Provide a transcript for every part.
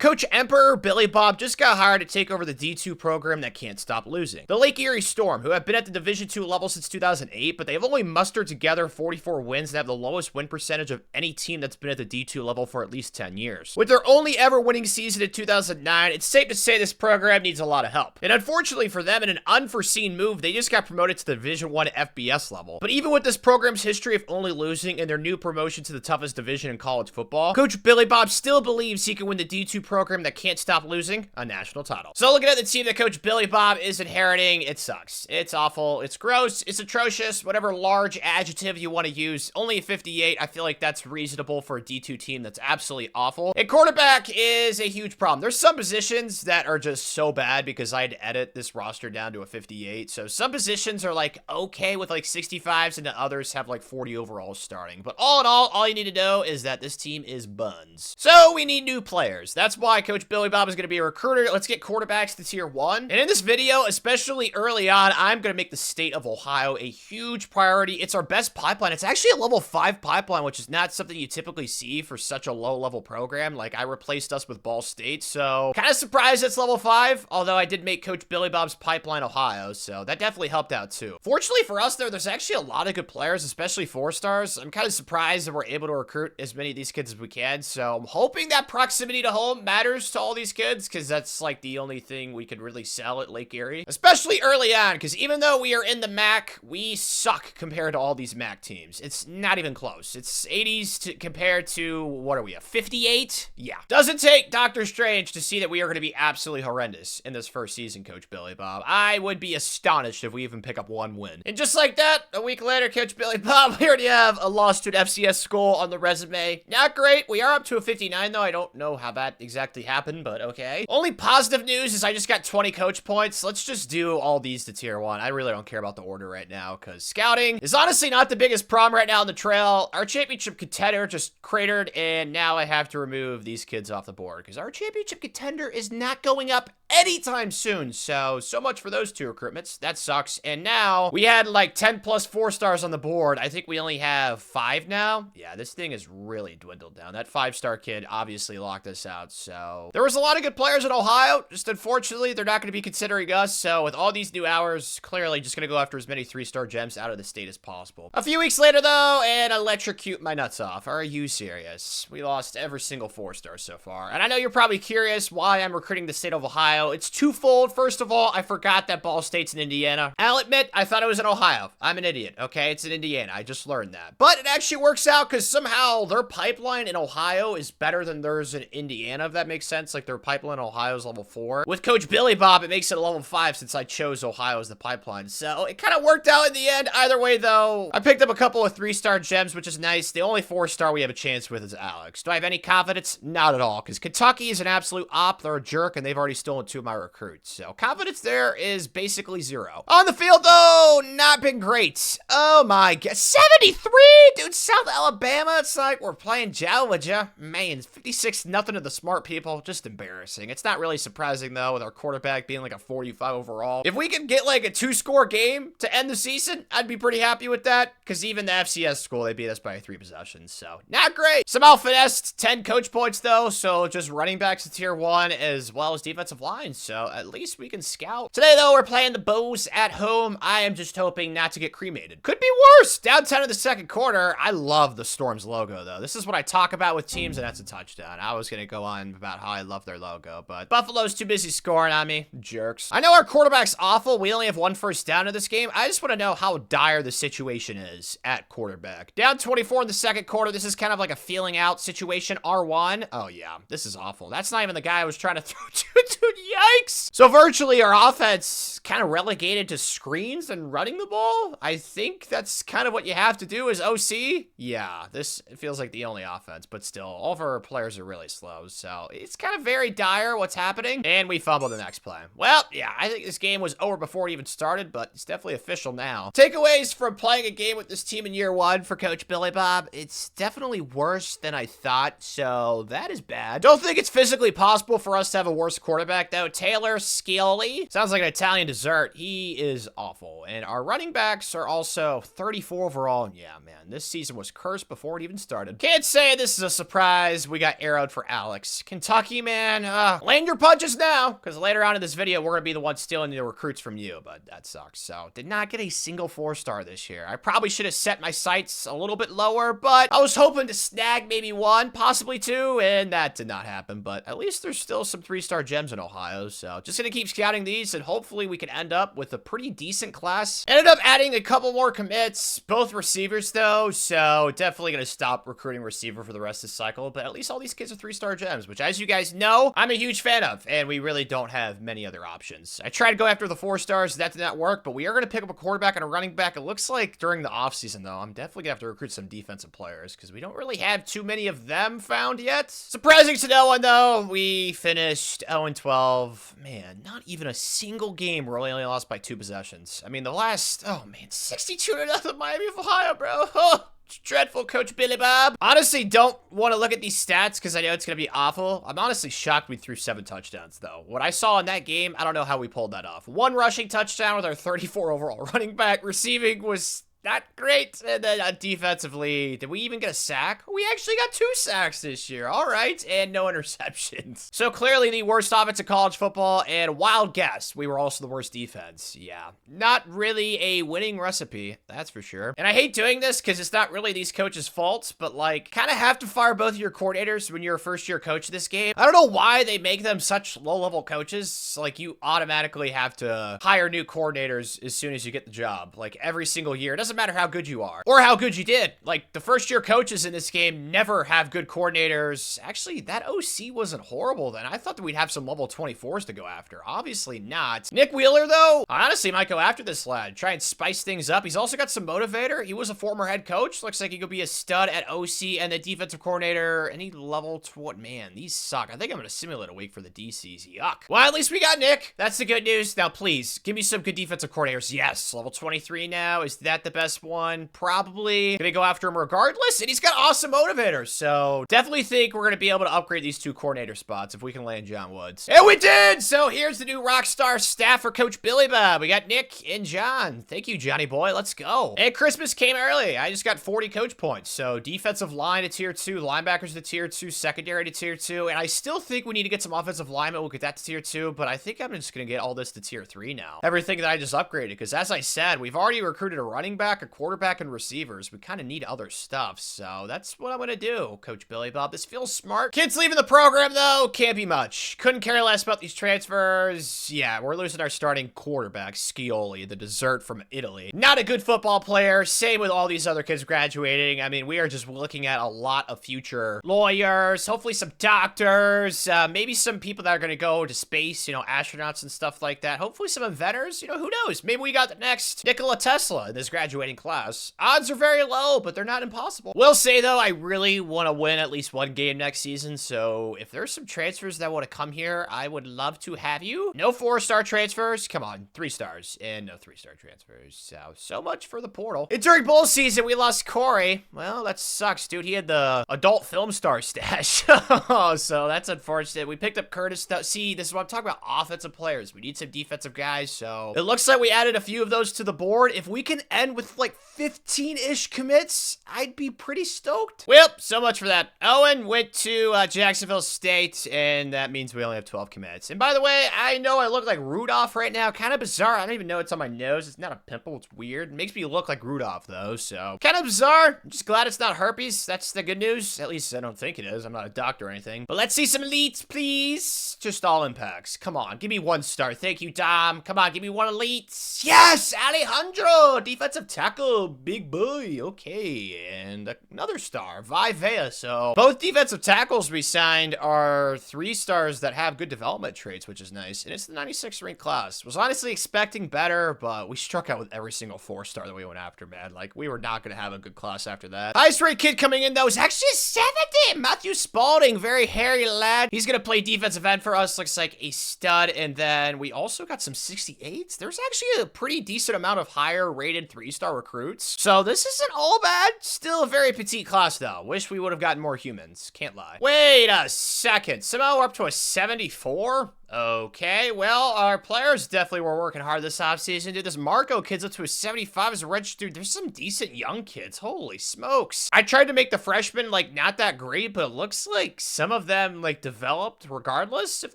Coach Emperor Billy Bob just got hired to take over the D2 program that can't stop losing. The Lake Erie Storm, who have been at the Division II level since 2008, but they've only mustered together 44 wins and have the lowest win percentage of any team that's been at the D2 level for at least 10 years. With their only ever winning season in 2009, it's safe to say this program needs a lot of help. And unfortunately for them, in an unforeseen move, they just got promoted to the Division I FBS level. But even with this program's history of only losing and their new promotion to the toughest division in college football, Coach Billy Bob still believes he can win the D2 program that can't stop losing a national title. So looking at the team that Coach Billy Bob is inheriting, it sucks. It's awful. It's gross. It's atrocious. Whatever large adjective you want to use. Only a 58. I feel like that's reasonable for a D2 team that's absolutely awful. And quarterback is a huge problem. There's some positions that are just so bad because I had to edit this roster down to a 58. So some positions are like okay with like 65s and the others have like 40 overall starting. But all in all you need to know is that this team is buns. So we need new players. That's why Coach Billy Bob is going to be a recruiter. Let's get quarterbacks to tier 1. And in this video, especially early on, I'm going to make the state of Ohio a huge priority. It's our best pipeline. It's actually a level 5 pipeline, which is not something you typically see for such a low level program. Like I replaced us with Ball State, so kind of surprised it's level 5, although I did make Coach Billy Bob's pipeline Ohio, so that definitely helped out too. Fortunately for us there's actually a lot of good players, especially 4-stars. I'm kind of surprised that we're able to recruit as many of these kids as we can, so I'm hoping that proximity to home matters to all these kids, because that's like the only thing we could really sell at Lake Erie, especially early on, because even though we are in the MAC, we suck compared to all these MAC teams. It's not even close. It's 80s compared to, what are we, a 58? Yeah. Doesn't take Doctor Strange to see that we are going to be absolutely horrendous in this first season, Coach Billy Bob. I would be astonished if we even pick up 1 win. And just like that, a week later, Coach Billy Bob, we already have a loss to an FCS school on the resume. Not great. We are up to a 59, though. I don't know how that exactly happened, but okay. Only positive news is I just got 20 coach points. Let's just do all these to tier 1. I really don't care about the order right now, because scouting is honestly not the biggest problem right now on the trail. Our championship contender just cratered, and now I have to remove these kids off the board, because our championship contender is not going up anytime soon. So much for those 2 recruitments. That sucks. And now we had like 10 plus 4-stars on the board. I think we only have 5 now. Yeah, this thing has really dwindled down. That 5-star kid obviously locked us out. So there was a lot of good players in Ohio. Just unfortunately, they're not going to be considering us. So with all these new hours, clearly just going to go after as many 3-star gems out of the state as possible. A few weeks later though, and electrocute my nuts off. Are you serious? We lost every single 4-star so far. And I know you're probably curious why I'm recruiting the state of Ohio. It's twofold. First of all, I forgot that Ball State's in Indiana. I'll admit, I thought it was in Ohio. I'm an idiot, okay? It's in Indiana. I just learned that. But it actually works out because somehow their pipeline in Ohio is better than theirs in Indiana, if that makes sense. Like their pipeline in Ohio is level 4. With Coach Billy Bob, it makes it a level 5 since I chose Ohio as the pipeline. So it kind of worked out in the end. Either way, though, I picked up a couple of 3-star gems, which is nice. The only 4-star we have a chance with is Alex. Do I have any confidence? Not at all, because Kentucky is an absolute op. They're a jerk, and they've already stolen 2 of my recruits. So confidence there is basically 0. On the field, though, not been great. Oh my god. 73? Dude, South Alabama. It's like we're playing Georgia. Man, 56-0 to the smart people. Just embarrassing. It's not really surprising, though, with our quarterback being like a 45 overall. If we could get like a 2-score game to end the season, I'd be pretty happy with that, because even the FCS school, they beat us by 3 possessions. So not great. Somehow finessed 10 coach points, though. So just running backs to tier 1 as well as defensive line. So at least we can scout. Today, though, we're playing the Bows at home. I am just hoping not to get cremated. Could be worse. Down 10 in the second quarter. I love the Storm's logo, though. This is what I talk about with teams, and that's a touchdown. I was going to go on about how I love their logo, but Buffalo's too busy scoring on me. Jerks. I know our quarterback's awful. We only have 1 first down in this game. I just want to know how dire the situation is at quarterback. Down 24 in the second quarter. This is kind of like a feeling out situation. R1. Oh, yeah. This is awful. That's not even the guy I was trying to throw to. Dude, yikes. So virtually our offense kind of relegated to screens and running the ball. I think that's kind of what you have to do as OC. Yeah, this feels like the only offense, but still, all of our players are really slow. So it's kind of very dire what's happening. And we fumbled the next play. Well, yeah, I think this game was over before it even started, but it's definitely official now. Takeaways from playing a game with this team in year 1 for Coach Billy Bob. It's definitely worse than I thought, so that is bad. Don't think it's physically possible for us to have a worse quarterback, though. So Taylor Scioli. Sounds like an Italian dessert. He is awful. And our running backs are also 34 overall. Yeah, man, this season was cursed before it even started. Can't say this is a surprise. We got arrowed for Alex. Kentucky, man, land your punches now, because later on in this video, we're going to be the ones stealing the recruits from you, but that sucks. So, did not get a single 4-star this year. I probably should have set my sights a little bit lower, but I was hoping to snag maybe 1, possibly 2, and that did not happen, but at least there's still some 3-star gems in Ohio, so just going to keep scouting these, and hopefully we can end up with a pretty decent class. Ended up adding a couple more commits, both receivers though, so definitely going to stop recruiting receiver for the rest of the cycle, but at least all these kids are 3-star gems, which as you guys know, I'm a huge fan of, and we really don't have many other options. I tried to go after the 4-stars, that did not work, but we are going to pick up a quarterback and a running back. It looks like during the offseason though, I'm definitely going to have to recruit some defensive players, because we don't really have too many of them found yet. Surprising to no one though, we finished 0-12. Man, not even a single game where we only lost by 2 possessions. I mean, the last, oh man, 62-0 Miami of Ohio, bro. Oh. Dreadful, Coach Billy Bob. Honestly, don't want to look at these stats because I know it's going to be awful. I'm honestly shocked we threw 7 touchdowns, though. What I saw in that game, I don't know how we pulled that off. 1 rushing touchdown with our 34 overall running back. Receiving was not great. And then defensively, did we even get a sack? We actually got 2 sacks this year. All right. And no interceptions. So clearly the worst offense in college football, and wild guess, we were also the worst defense. Yeah. Not really a winning recipe. That's for sure. And I hate doing this because it's not really these coaches' faults, but like kind of have to fire both of your coordinators when you're a first-year coach of this game. I don't know why they make them such low-level coaches. Like you automatically have to hire new coordinators as soon as you get the job. Like every single year. It doesn't matter how good you are or how good you did. Like the first year coaches in this game never have good coordinators. Actually, that OC wasn't horrible then. I thought that we'd have some level 24s to go after. Obviously not. Nick Wheeler though, I honestly might go after this lad. Try and spice things up. He's also got some motivator. He was a former head coach. Looks like he could be a stud at OC and the defensive coordinator. Any level to what? Man, these suck. I think I'm going to simulate a week for the DCs. Yuck. Well, at least we got Nick. That's the good news. Now, please give me some good defensive coordinators. Yes. Level 23 now. Is that the best one? Probably. Gonna go after him regardless. And he's got awesome motivators. So definitely think we're going to be able to upgrade these 2 coordinator spots if we can land John Woods. And we did. So here's the new Rockstar staff for Coach Billy Bob. We got Nick and John. Thank you, Johnny boy. Let's go. And Christmas came early. I just got 40 coach points. So defensive line to tier 2, linebackers to tier 2, secondary to tier 2. And I still think we need to get some offensive linemen. We'll get that to tier 2. But I think I'm just going to get all this to tier 3 now. Everything that I just upgraded. Because as I said, we've already recruited a running back, a quarterback, and receivers. We kind of need other stuff. So that's what I'm going to do, Coach Billy Bob. This feels smart. Kids leaving the program, though. Can't be much. Couldn't care less about these transfers. Yeah, we're losing our starting quarterback, Scioli, the dessert from Italy. Not a good football player. Same with all these other kids graduating. I mean, we are just looking at a lot of future lawyers, hopefully some doctors, maybe some people that are going to go to space, you know, astronauts and stuff like that. Hopefully some inventors, you know, who knows? Maybe we got the next Nikola Tesla in this graduating class. Odds are very low, but they're not impossible. Will say, though, I really want to win at least 1 game next season, so if there's some transfers that want to come here, I would love to have you. No 4-star transfers. Come on, 3 stars, and no 3-star transfers. So much for the portal. And during bowl season, we lost Corey. Well, that sucks, dude. He had the adult film star stash. So that's unfortunate. We picked up Curtis. See, this is what I'm talking about. Offensive players. We need some defensive guys, so it looks like we added a few of those to the board. If we can end with like 15-ish commits, I'd be pretty stoked. Well, so much for that. Owen went to Jacksonville State, and that means we only have 12 commits. And by the way, I know I look like Rudolph right now. Kind of bizarre. I don't even know it's on my nose. It's not a pimple. It's weird. It makes me look like Rudolph, though, so kind of bizarre. I'm just glad it's not herpes. That's the good news. At least I don't think it is. I'm not a doctor or anything. But let's see some elites, please. Just all impacts. Come on. Give me 1 star. Thank you, Dom. Come on. Give me 1 elite. Yes! Alejandro! Defensive tackle. Big boy. Okay. And another star. Vi Vea. So both defensive tackles we signed are 3 stars that have good development traits, which is nice. And it's the 96th ranked class. Was honestly expecting better, but we struck out with every single 4-star that we went after, man. Like, we were not going to have a good class after that. Highest ranked kid coming in, though, is actually a 70. Matthew Spalding. Very hairy lad. He's going to play defensive end for us. Looks like a stud. And then we also got some 68s. There's actually a pretty decent amount of higher rated 3-star recruits. So this isn't all bad. Still a very petite class, though. Wish we would have gotten more humans. Can't lie. Wait a second. Somehow we're up to a 74? Okay, well, our players definitely were working hard this offseason. Dude, this Marco kid's up to a 75 as a registered. Dude, there's some decent young kids. Holy smokes. I tried to make the freshmen, like, not that great, but it looks like some of them, like, developed regardless, if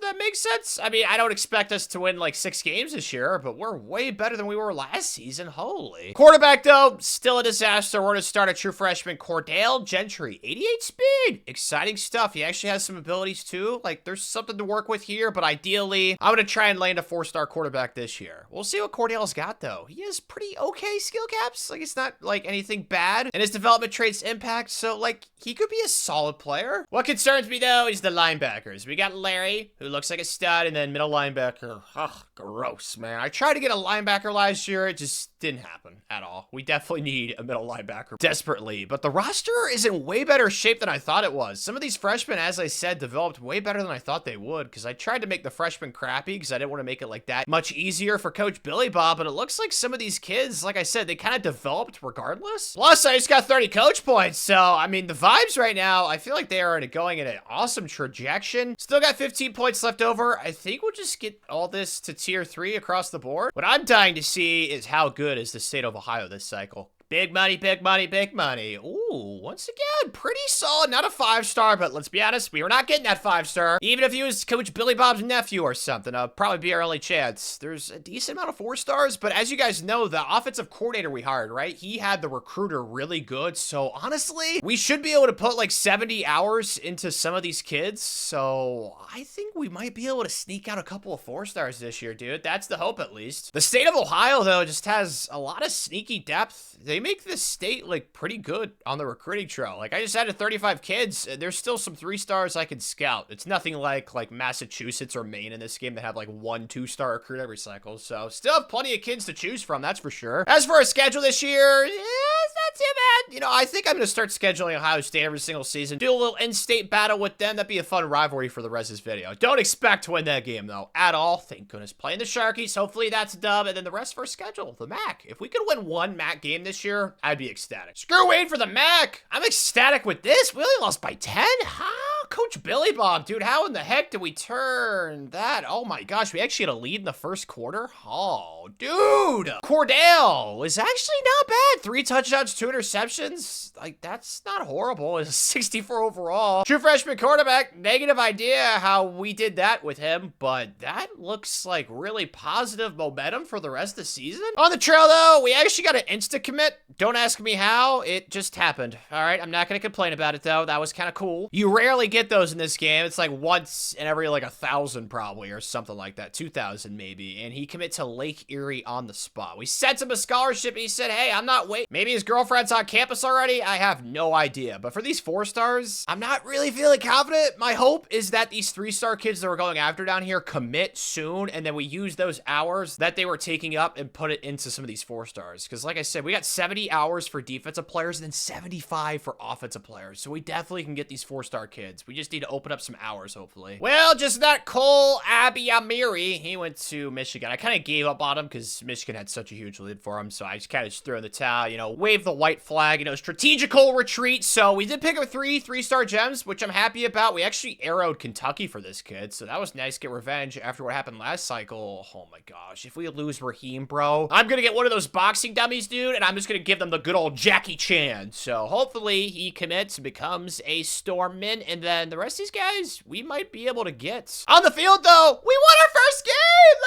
that makes sense. I mean, I don't expect us to win, like, 6 games this year, but we're way better than we were last season. Holy. Quarterback, though, still a disaster. We're going to start a true freshman, Cordell Gentry. 88 speed. Exciting stuff. He actually has some abilities, too. Like, there's something to work with here, but ideally, I'm going to try and land a 4-star quarterback this year. We'll see what Cordell's got, though. He has pretty okay skill caps. Like, it's not, like, anything bad. And his development traits impact, so, like, he could be a solid player. What concerns me, though, is the linebackers. We got Larry, who looks like a stud, and then middle linebacker. Ugh, gross, man. I tried to get a linebacker last year. It just didn't happen at all. We definitely need a middle linebacker desperately, but the roster is in way better shape than I thought it was. Some of these freshmen, as I said, developed way better than I thought they would, because I tried to make the freshmen crappy because I didn't want to make it like that much easier for Coach Billy Bob, but it looks like some of these kids, like I said, they kind of developed regardless. Plus, I just got 30 coach points, so, I mean, the vibes right now, I feel like they are going in an awesome trajectory. Still got 15 points left over. I think we'll just get all this to tier 3 across the board. What I'm dying to see is how good is the state of Ohio this cycle. Big money, big money, big money. Ooh, once again, pretty solid. Not a 5-star, but let's be honest, we were not getting that 5-star. Even if he was Coach Billy Bob's nephew or something, probably be our only chance. There's a decent amount of 4-stars, but as you guys know, the offensive coordinator we hired, right? He had the recruiter really good, so honestly, we should be able to put like 70 hours into some of these kids, so I think we might be able to sneak out a couple of 4-stars this year, dude. That's the hope, at least. The state of Ohio, though, just has a lot of sneaky depth. They make this state, like, pretty good on the recruiting trail. Like, I just added 35 kids. There's still some 3-stars I can scout. It's nothing like Massachusetts or Maine in this game that have, like, 1 2-star recruit every cycle. So, still have plenty of kids to choose from, that's for sure. As for our schedule this year, yeah, it's not too bad. You know, I think I'm going to start scheduling Ohio State every single season. Do a little in-state battle with them. That'd be a fun rivalry for the rest of this video. Don't expect to win that game, though, at all. Thank goodness. Playing the Sharkies. Hopefully, that's a dub. And then the rest of our schedule, the MAC. If we could win 1 MAC game this year, I'd be ecstatic. Screw Wade for the MAC. I'm ecstatic with this. We only lost by 10? How? Coach Billy Bob, dude, how in the heck did we turn that? Oh my gosh, we actually had a lead in the first quarter? Oh, dude. Cordell is actually not bad. 3 touchdowns, 2 interceptions. Like, that's not horrible. It's a 64 overall. True freshman quarterback. Negative idea how we did that with him, but that looks like really positive momentum for the rest of the season. On the trail, though, we actually got an insta-commit. Don't ask me how. It just happened. All right, I'm not going to complain about it, though. That was kind of cool. You rarely get those in this game. It's like once in every, like, 1,000 probably, or something like that. 2,000 maybe. And he commit to Lake Erie on the spot. We sent him a scholarship, and he said, hey, I'm not waiting. Maybe his girlfriend's on campus already? I have no idea. But for these 4-stars, I'm not really feeling confident. My hope is that these 3-star kids that we're going after down here commit soon, and then we use those hours that they were taking up and put it into some of these 4-stars. Because like I said, we got 70 hours for defensive players and then 75 for offensive players. So we definitely can get these 4-star kids. We just need to open up some hours, hopefully. Well, just that Cole Abiamiri, he went to Michigan. I kind of gave up on him because Michigan had such a huge lead for him. So I just kind of threw in the towel, you know, wave the white flag, you know, strategical retreat. So we did pick up 3-star gems, which I'm happy about. We actually arrowed Kentucky for this kid. So that was nice. Get revenge after what happened last cycle. Oh my gosh. If we lose Raheem, bro, I'm going to get one of those boxing dummies, dude, and I'm just going to give them the good old Jackie Chan. So hopefully he commits and becomes a Stormman, and then the rest of these guys, we might be able to get. On the field, though, we won our first game!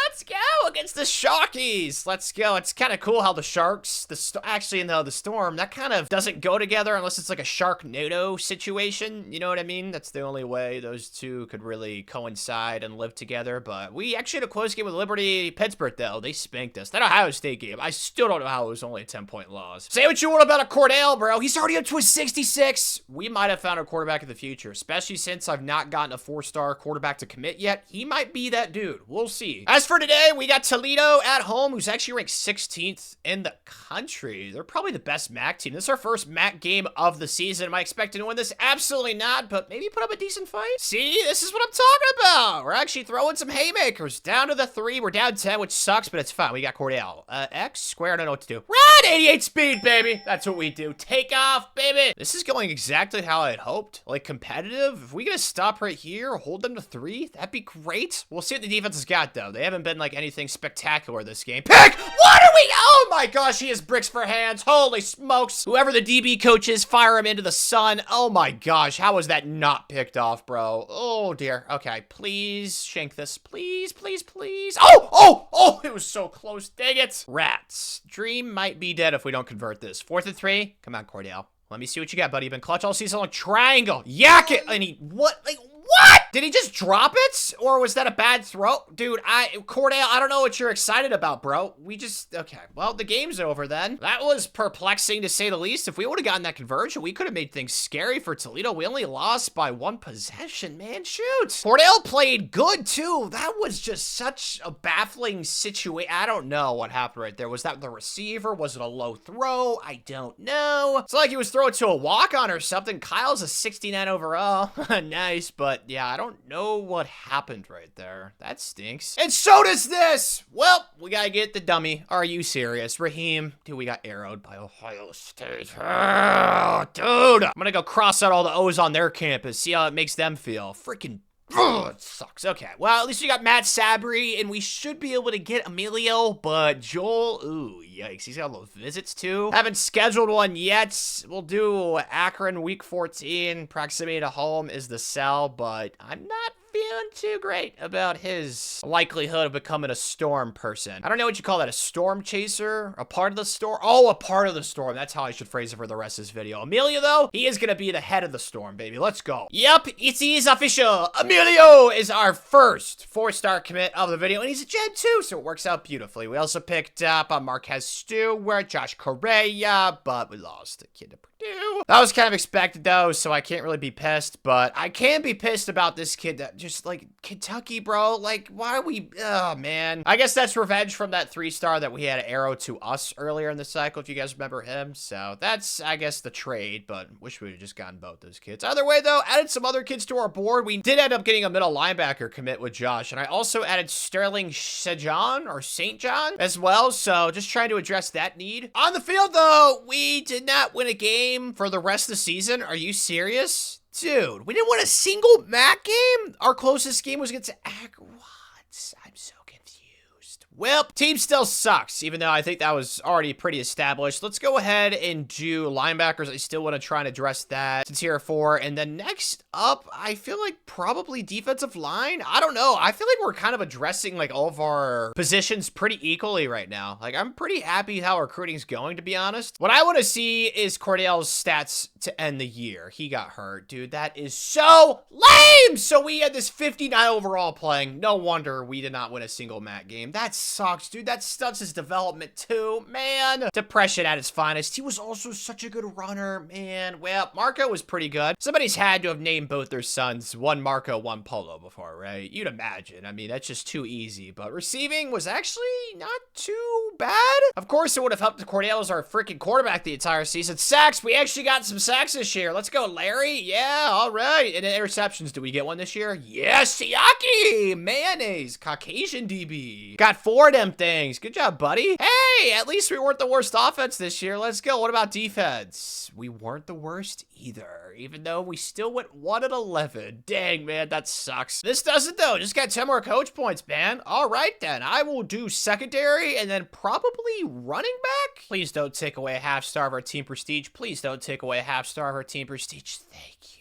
Let's go! Against the Sharkies! Let's go. It's kind of cool how the Sharks, actually, no, the Storm, that kind of doesn't go together unless it's like a Sharknado situation, you know what I mean? That's the only way those two could really coincide and live together, but we actually had a close game with Liberty Pittsburgh, though. They spanked us. That Ohio State game, I still don't know how it was only a 10-point loss. Say what you want about a Cordell, bro. He's already up to a 66. We might have found a quarterback in the future, especially since I've not gotten a 4-star quarterback to commit yet. He might be that dude. We'll see. As for today, we got Toledo at home, who's actually ranked 16th in the country. They're probably the best MAC team. This is our first MAC game of the season. Am I expecting to win this? Absolutely not, but maybe put up a decent fight. See, this is what I'm talking about. We're actually throwing some haymakers. Down to the 3. We're down 10, which sucks, but it's fine. We got Cordell. X, square, I don't know what to do. Run! 88 speed, baby. That's what we do. Take off, baby. This is going exactly how I had hoped. Like, competitive. If we get a stop right here, hold them to 3, that'd be great. We'll see what the defense has got, though. They haven't been, like, anything spectacular this game. Pick! What are we? Oh, my gosh, he has bricks for hands. Holy smokes. Whoever the DB coach is, fire him into the sun. Oh, my gosh. How was that not picked off, bro? Oh, dear. Okay, please shank this. Please, please, please. Oh, it was so close. Dang it. Rats. Dream might be dead if we don't convert this. 4th and 3. Come on, Cordell. Let me see what you got, buddy. You've been clutch all season long. Triangle. Yak it. And he, what? Like, what? Did he just drop it? Or was that a bad throw? Dude, Cordell, I don't know what you're excited about, bro. Okay. Well, the game's over then. That was perplexing to say the least. If we would have gotten that conversion, we could have made things scary for Toledo. We only lost by 1 possession, man. Shoot. Cordell played good, too. That was just such a baffling situation. I don't know what happened right there. Was that the receiver? Was it a low throw? I don't know. It's like he was throwing to a walk-on or something. Kyle's a 69 overall. Nice, but yeah, I don't know what happened right there. That stinks. And so does this. Well, we gotta get the dummy. Are you serious? Raheem, dude, we got arrowed by Ohio State. Oh, dude. I'm gonna go cross out all the O's on their campus. See how it makes them feel. Freaking it sucks. Okay, well, at least we got Matt Sabry, and we should be able to get Emilio, but Joel, ooh, yikes. He's got those visits, too. Haven't scheduled one yet. We'll do Akron week 14. Proximity to home is the sell, but I'm not feeling too great about his likelihood of becoming a storm person. I don't know what you call that, a storm chaser? A part of the storm? Oh, a part of the storm. That's how I should phrase it for the rest of this video. Emilio, though, he is gonna be the head of the storm, baby. Let's go. Yep, it is official. Emilio is our first 4-star commit of the video, and he's a Gen 2, so it works out beautifully. We also picked up Marquez Stewart, Josh Correa, but we lost a kid to Purdue. That was kind of expected, though, so I can't really be pissed, but I can be pissed about this kid that just, like, Kentucky, bro. Like, why are we, oh, man. I guess that's revenge from that 3-star that we had arrow to us earlier in the cycle, if you guys remember him. So that's, I guess, the trade, but wish we would have just gotten both those kids. Either way, though, added some other kids to our board. We did end up getting a middle linebacker commit with Josh, and I also added Sterling St. John as well, so just trying to address that need. On the field, though, we did not win a game for the rest of the season. Are you serious? Dude, we didn't win a single MAC game? Our closest game was against Akron. What? I'm so confused. Well, team still sucks, even though I think that was already pretty established. Let's go ahead and do linebackers. I still want to try and address that to tier 4. And then next up, I feel like probably defensive line. I don't know. I feel like we're kind of addressing like all of our positions pretty equally right now. Like, I'm pretty happy how recruiting's going, to be honest. What I want to see is Cordell's stats to end the year. He got hurt, dude. That is so lame. So we had this 59 overall playing. No wonder we did not win a single MAC game. That sucks, dude. That stunts his development too, man. Depression at its finest. He was also such a good runner, man. Well, Marco was pretty good. Somebody's had to have named both their sons one Marco, one Polo before, right? You'd imagine. I mean, that's just too easy. But receiving was actually not too bad. Of course, it would have helped the Cordell as our freaking quarterback the entire season. Sacks. We actually got some sacks this year. Let's go, Larry. Yeah, all right. And then interceptions. Do we get one this year? Yes, Siaki. Mayonnaise. Caucasian DB. Got 4 of them things. Good job, buddy. Hey, at least we weren't the worst offense this year. Let's go. What about defense? We weren't the worst either, even though we still went 1-11. Dang, man, that sucks. This doesn't, though. Just got 10 more coach points, man. All right, then. I will do secondary and then probably running back. Please don't take away a half-star of our team prestige. Please don't take away a half-star of our team prestige. Thank you.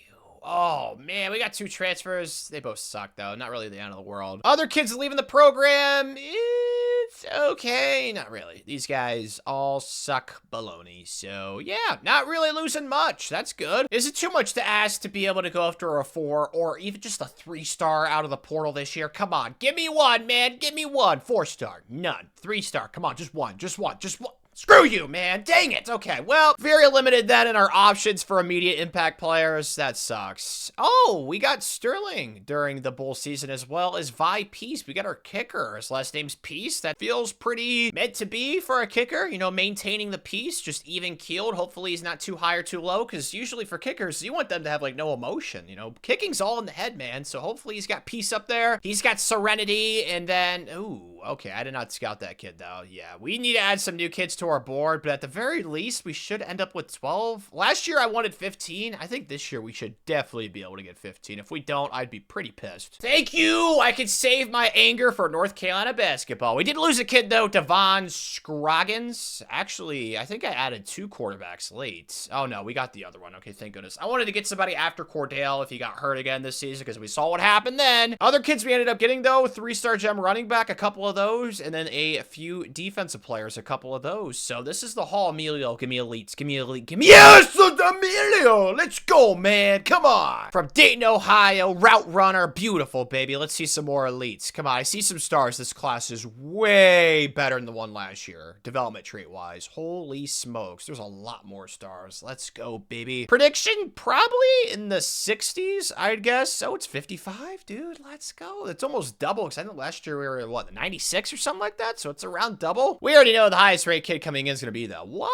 Oh, man, we got 2 transfers. They both suck, though. Not really the end of the world. Other kids leaving the program. It's okay. Not really. These guys all suck baloney. So, yeah, not really losing much. That's good. Is it too much to ask to be able to go after a 4 or even just a 3-star out of the portal this year? Come on. Give me one, man. Give me one. 4-star. None. 3-star. Come on. Just one. Just one. Just one. Screw you, man. Dang it. Okay, well, very limited then in our options for immediate impact players. That sucks. Oh, we got Sterling during the Bull season as well as Vi Peace. We got our kicker. His last name's Peace. That feels pretty meant to be for a kicker. You know, maintaining the peace, just even keeled. Hopefully he's not too high or too low, because usually for kickers, you want them to have like no emotion. You know, kicking's all in the head, man. So hopefully he's got peace up there. He's got serenity, and then, ooh, okay, I did not scout that kid though. Yeah, we need to add some new kids to our board, but at the very least, we should end up with 12. Last year I wanted 15. I think this year we should definitely be able to get 15. If we don't, I'd be pretty pissed. Thank you. I could save my anger for North Carolina basketball. We did lose a kid though, Devon Scroggins. Actually, I think I added 2 quarterbacks late. Oh no, we got the other one. Okay, thank goodness. I wanted to get somebody after Cordell if he got hurt again this season, because we saw what happened then. Other kids we ended up getting though, 3-star gem running back, a couple of those, and then a few defensive players, a couple of those. So this is the Hall. Emilio, give me elites, give me elite, give me, yes, Emilio, let's go, man, come on. From Dayton, Ohio, route runner, beautiful, baby. Let's see some more elites. Come on, I see some stars. This class is way better than the one last year, development trait wise. Holy smokes, there's a lot more stars. Let's go, baby. Prediction, probably in the 60s, I'd guess. So it's 55, dude, let's go. It's almost double, because I think last year we were, what, 96 or something like that? So it's around double. We already know the highest rate kid coming in is going to be though. What?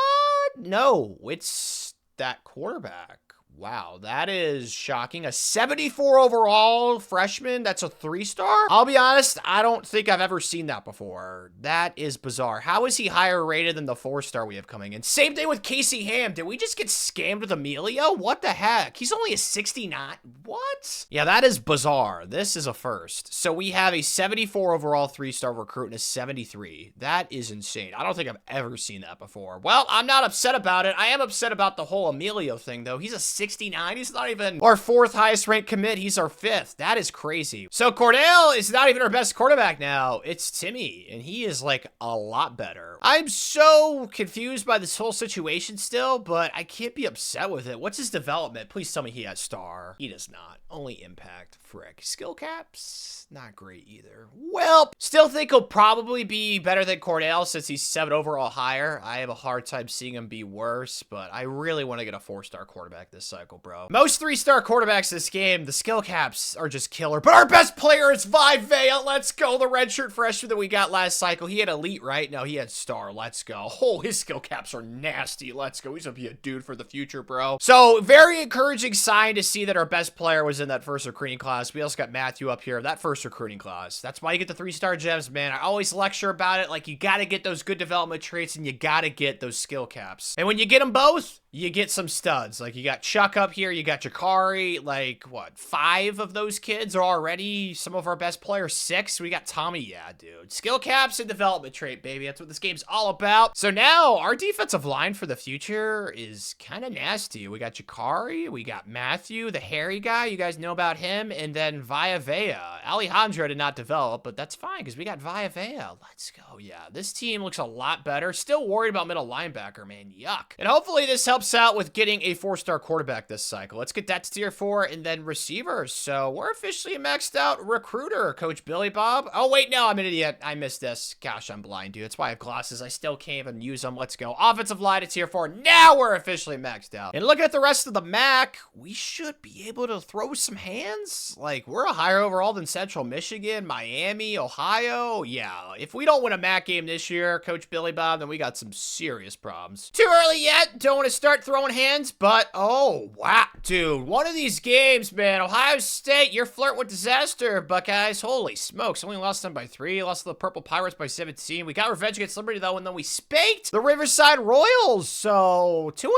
No, it's that quarterback. Wow, that is shocking. A 74 overall freshman, that's a 3-star? I'll be honest, I don't think I've ever seen that before. That is bizarre. How is he higher rated than the 4-star we have coming in? Same thing with Casey Ham. Did we just get scammed with Emilio? What the heck? He's only a 69. What? Yeah, that is bizarre. This is a first. So we have a 74 overall 3-star recruit and a 73. That is insane. I don't think I've ever seen that before. Well, I'm not upset about it. I am upset about the whole Emilio thing, though. He's a 69. He's not even our 4th highest ranked commit. He's our 5th. That is crazy. So Cordell is not even our best quarterback now. It's Timmy, and he is like a lot better. I'm so confused by this whole situation still, but I can't be upset with it. What's his development? Please tell me he has star. He does not. Only impact. Frick. Skill caps? Not great either. Well, still think he'll probably be better than Cordell since he's 7 overall higher. I have a hard time seeing him be worse, but I really want to get a 4-star quarterback this cycle, bro. Most 3-star quarterbacks this game, the skill caps are just killer, but our best player is Vi Vea. Let's go. The redshirt freshman that we got last cycle. He had elite, right? No, he had star. Let's go. Oh, his skill caps are nasty. Let's go. He's gonna be a dude for the future, bro. So very encouraging sign to see that our best player was in that first recruiting class. We also got Matthew up here, that first recruiting class. That's why you get the 3-star gems, man. I always lecture about it. Like, you gotta get those good development traits and you gotta get those skill caps. And when you get them both, you get some studs. Like, you got Chuck up here, you got Jakari, like, what, 5 of those kids are already some of our best players. 6? We got Tommy, yeah, dude. Skill caps and development trait, baby. That's what this game's all about. So now, our defensive line for the future is kind of nasty. We got Jakari, we got Matthew, the hairy guy, you guys know about him, and then Vi Vea. Alejandro did not develop, but that's fine, because we got Vi Vea. Let's go, yeah. This team looks a lot better. Still worried about middle linebacker, man. Yuck. And hopefully this helps out with getting a 4-star quarterback this cycle. Let's get that to tier 4 and then receivers. So we're officially a maxed out recruiter, Coach Billy Bob. Oh, wait, no, I'm an idiot. I missed this. Gosh, I'm blind, dude. That's why I have glasses. I still can't even use them. Let's go. Offensive line to tier 4. Now we're officially maxed out. And looking at the rest of the MAC, we should be able to throw some hands. Like, we're a higher overall than Central Michigan, Miami, Ohio. Yeah, if we don't win a MAC game this year, Coach Billy Bob, then we got some serious problems. Too early yet. Don't want to start throwing hands, but oh, wow, dude. One of these games, man. Ohio State, you're flirting with disaster, Buckeyes. Holy smokes. Only lost them by 3. Lost to the Purple Pirates by 17. We got revenge against Liberty, though, and then we spanked the Riverside Royals. So, 2-2,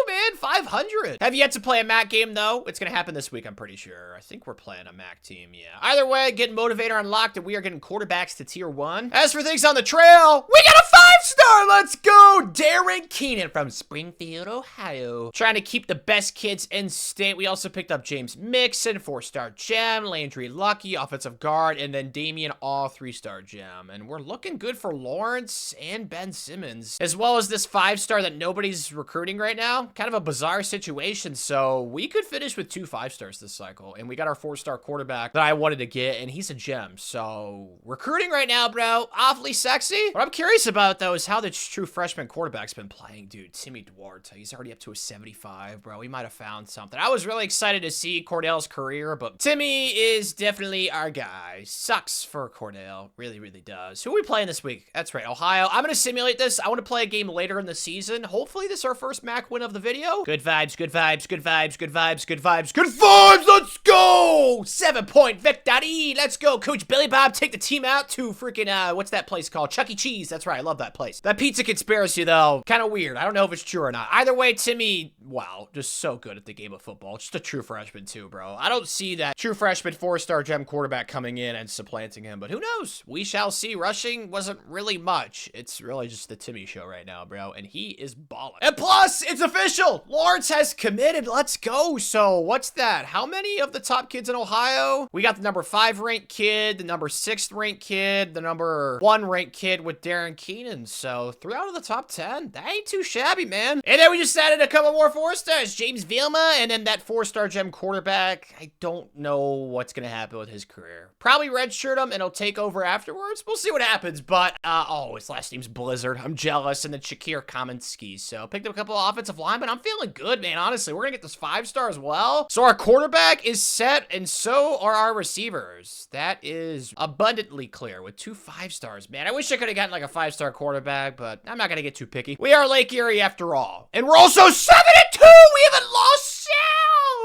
man. 500. Have yet to play a MAC game, though. It's going to happen this week, I'm pretty sure. I think we're playing a MAC team, yeah. Either way, getting Motivator unlocked, and we are getting quarterbacks to tier 1. As for things on the trail, we got a 5-star. Let's go. Darren Keenan from Springfield, Ohio. Trying to keep the best kid's instinct. We also picked up James Mixon, 4-star gem, Landry Lucky, offensive guard, and then Damian, all 3-star gem. And we're looking good for Lawrence and Ben Simmons, as well as this 5-star that nobody's recruiting right now. Kind of a bizarre situation. So we could finish with 2 5-stars this cycle. And we got our 4-star quarterback that I wanted to get, and he's a gem. So recruiting right now, bro, awfully sexy. What I'm curious about, though, is how the true freshman quarterback's been playing, dude. Timmy Duarte, he's already up to a 75, bro. We might have found something. I was really excited to see Cordell's career, but Timmy is definitely our guy. Sucks for Cordell. Really, really does. Who are we playing this week? That's right, Ohio. I'm going to simulate this. I want to play a game later in the season. Hopefully, this is our first MAC win of the video. Good vibes, good vibes, good vibes, good vibes, good vibes, good vibes. Let's go! 7-point victory. Let's go. Coach Billy Bob, take the team out to freaking, what's that place called? Chuck E. Cheese. That's right. I love that place. That pizza conspiracy, though, kind of weird. I don't know if it's true or not. Either way, Timmy, wow, just so good at the game of football. Just a true freshman, too, bro. I don't see that true freshman 4-star gem quarterback coming in and supplanting him, but who knows? We shall see. Rushing wasn't really much. It's really just the Timmy show right now, bro, and he is balling. And plus, it's official. Lawrence has committed. Let's go. So what's that? How many of the top kids in Ohio? We got the number 5 ranked kid, the number 6th ranked kid, the number 1 ranked kid with Darren Keenan. So 3 out of the top 10. That ain't too shabby, man. And then we just added a couple more 4-stars. James Vilma, and then that 4-star gem quarterback. I don't know what's going to happen with his career. Probably redshirt him, and he'll take over afterwards. We'll see what happens, but, oh, his last name's Blizzard. I'm jealous. And then Shakir Kaminsky. So picked up a couple of offensive linemen. I'm feeling good, man, honestly. We're going to get this 5-star as well. So our quarterback is set, and so are our receivers. That is abundantly clear with 2 5-stars, man. I wish I could have gotten like a 5-star quarterback, but I'm not going to get too picky. We are Lake Erie after all. And we're also 7-2! We haven't lost.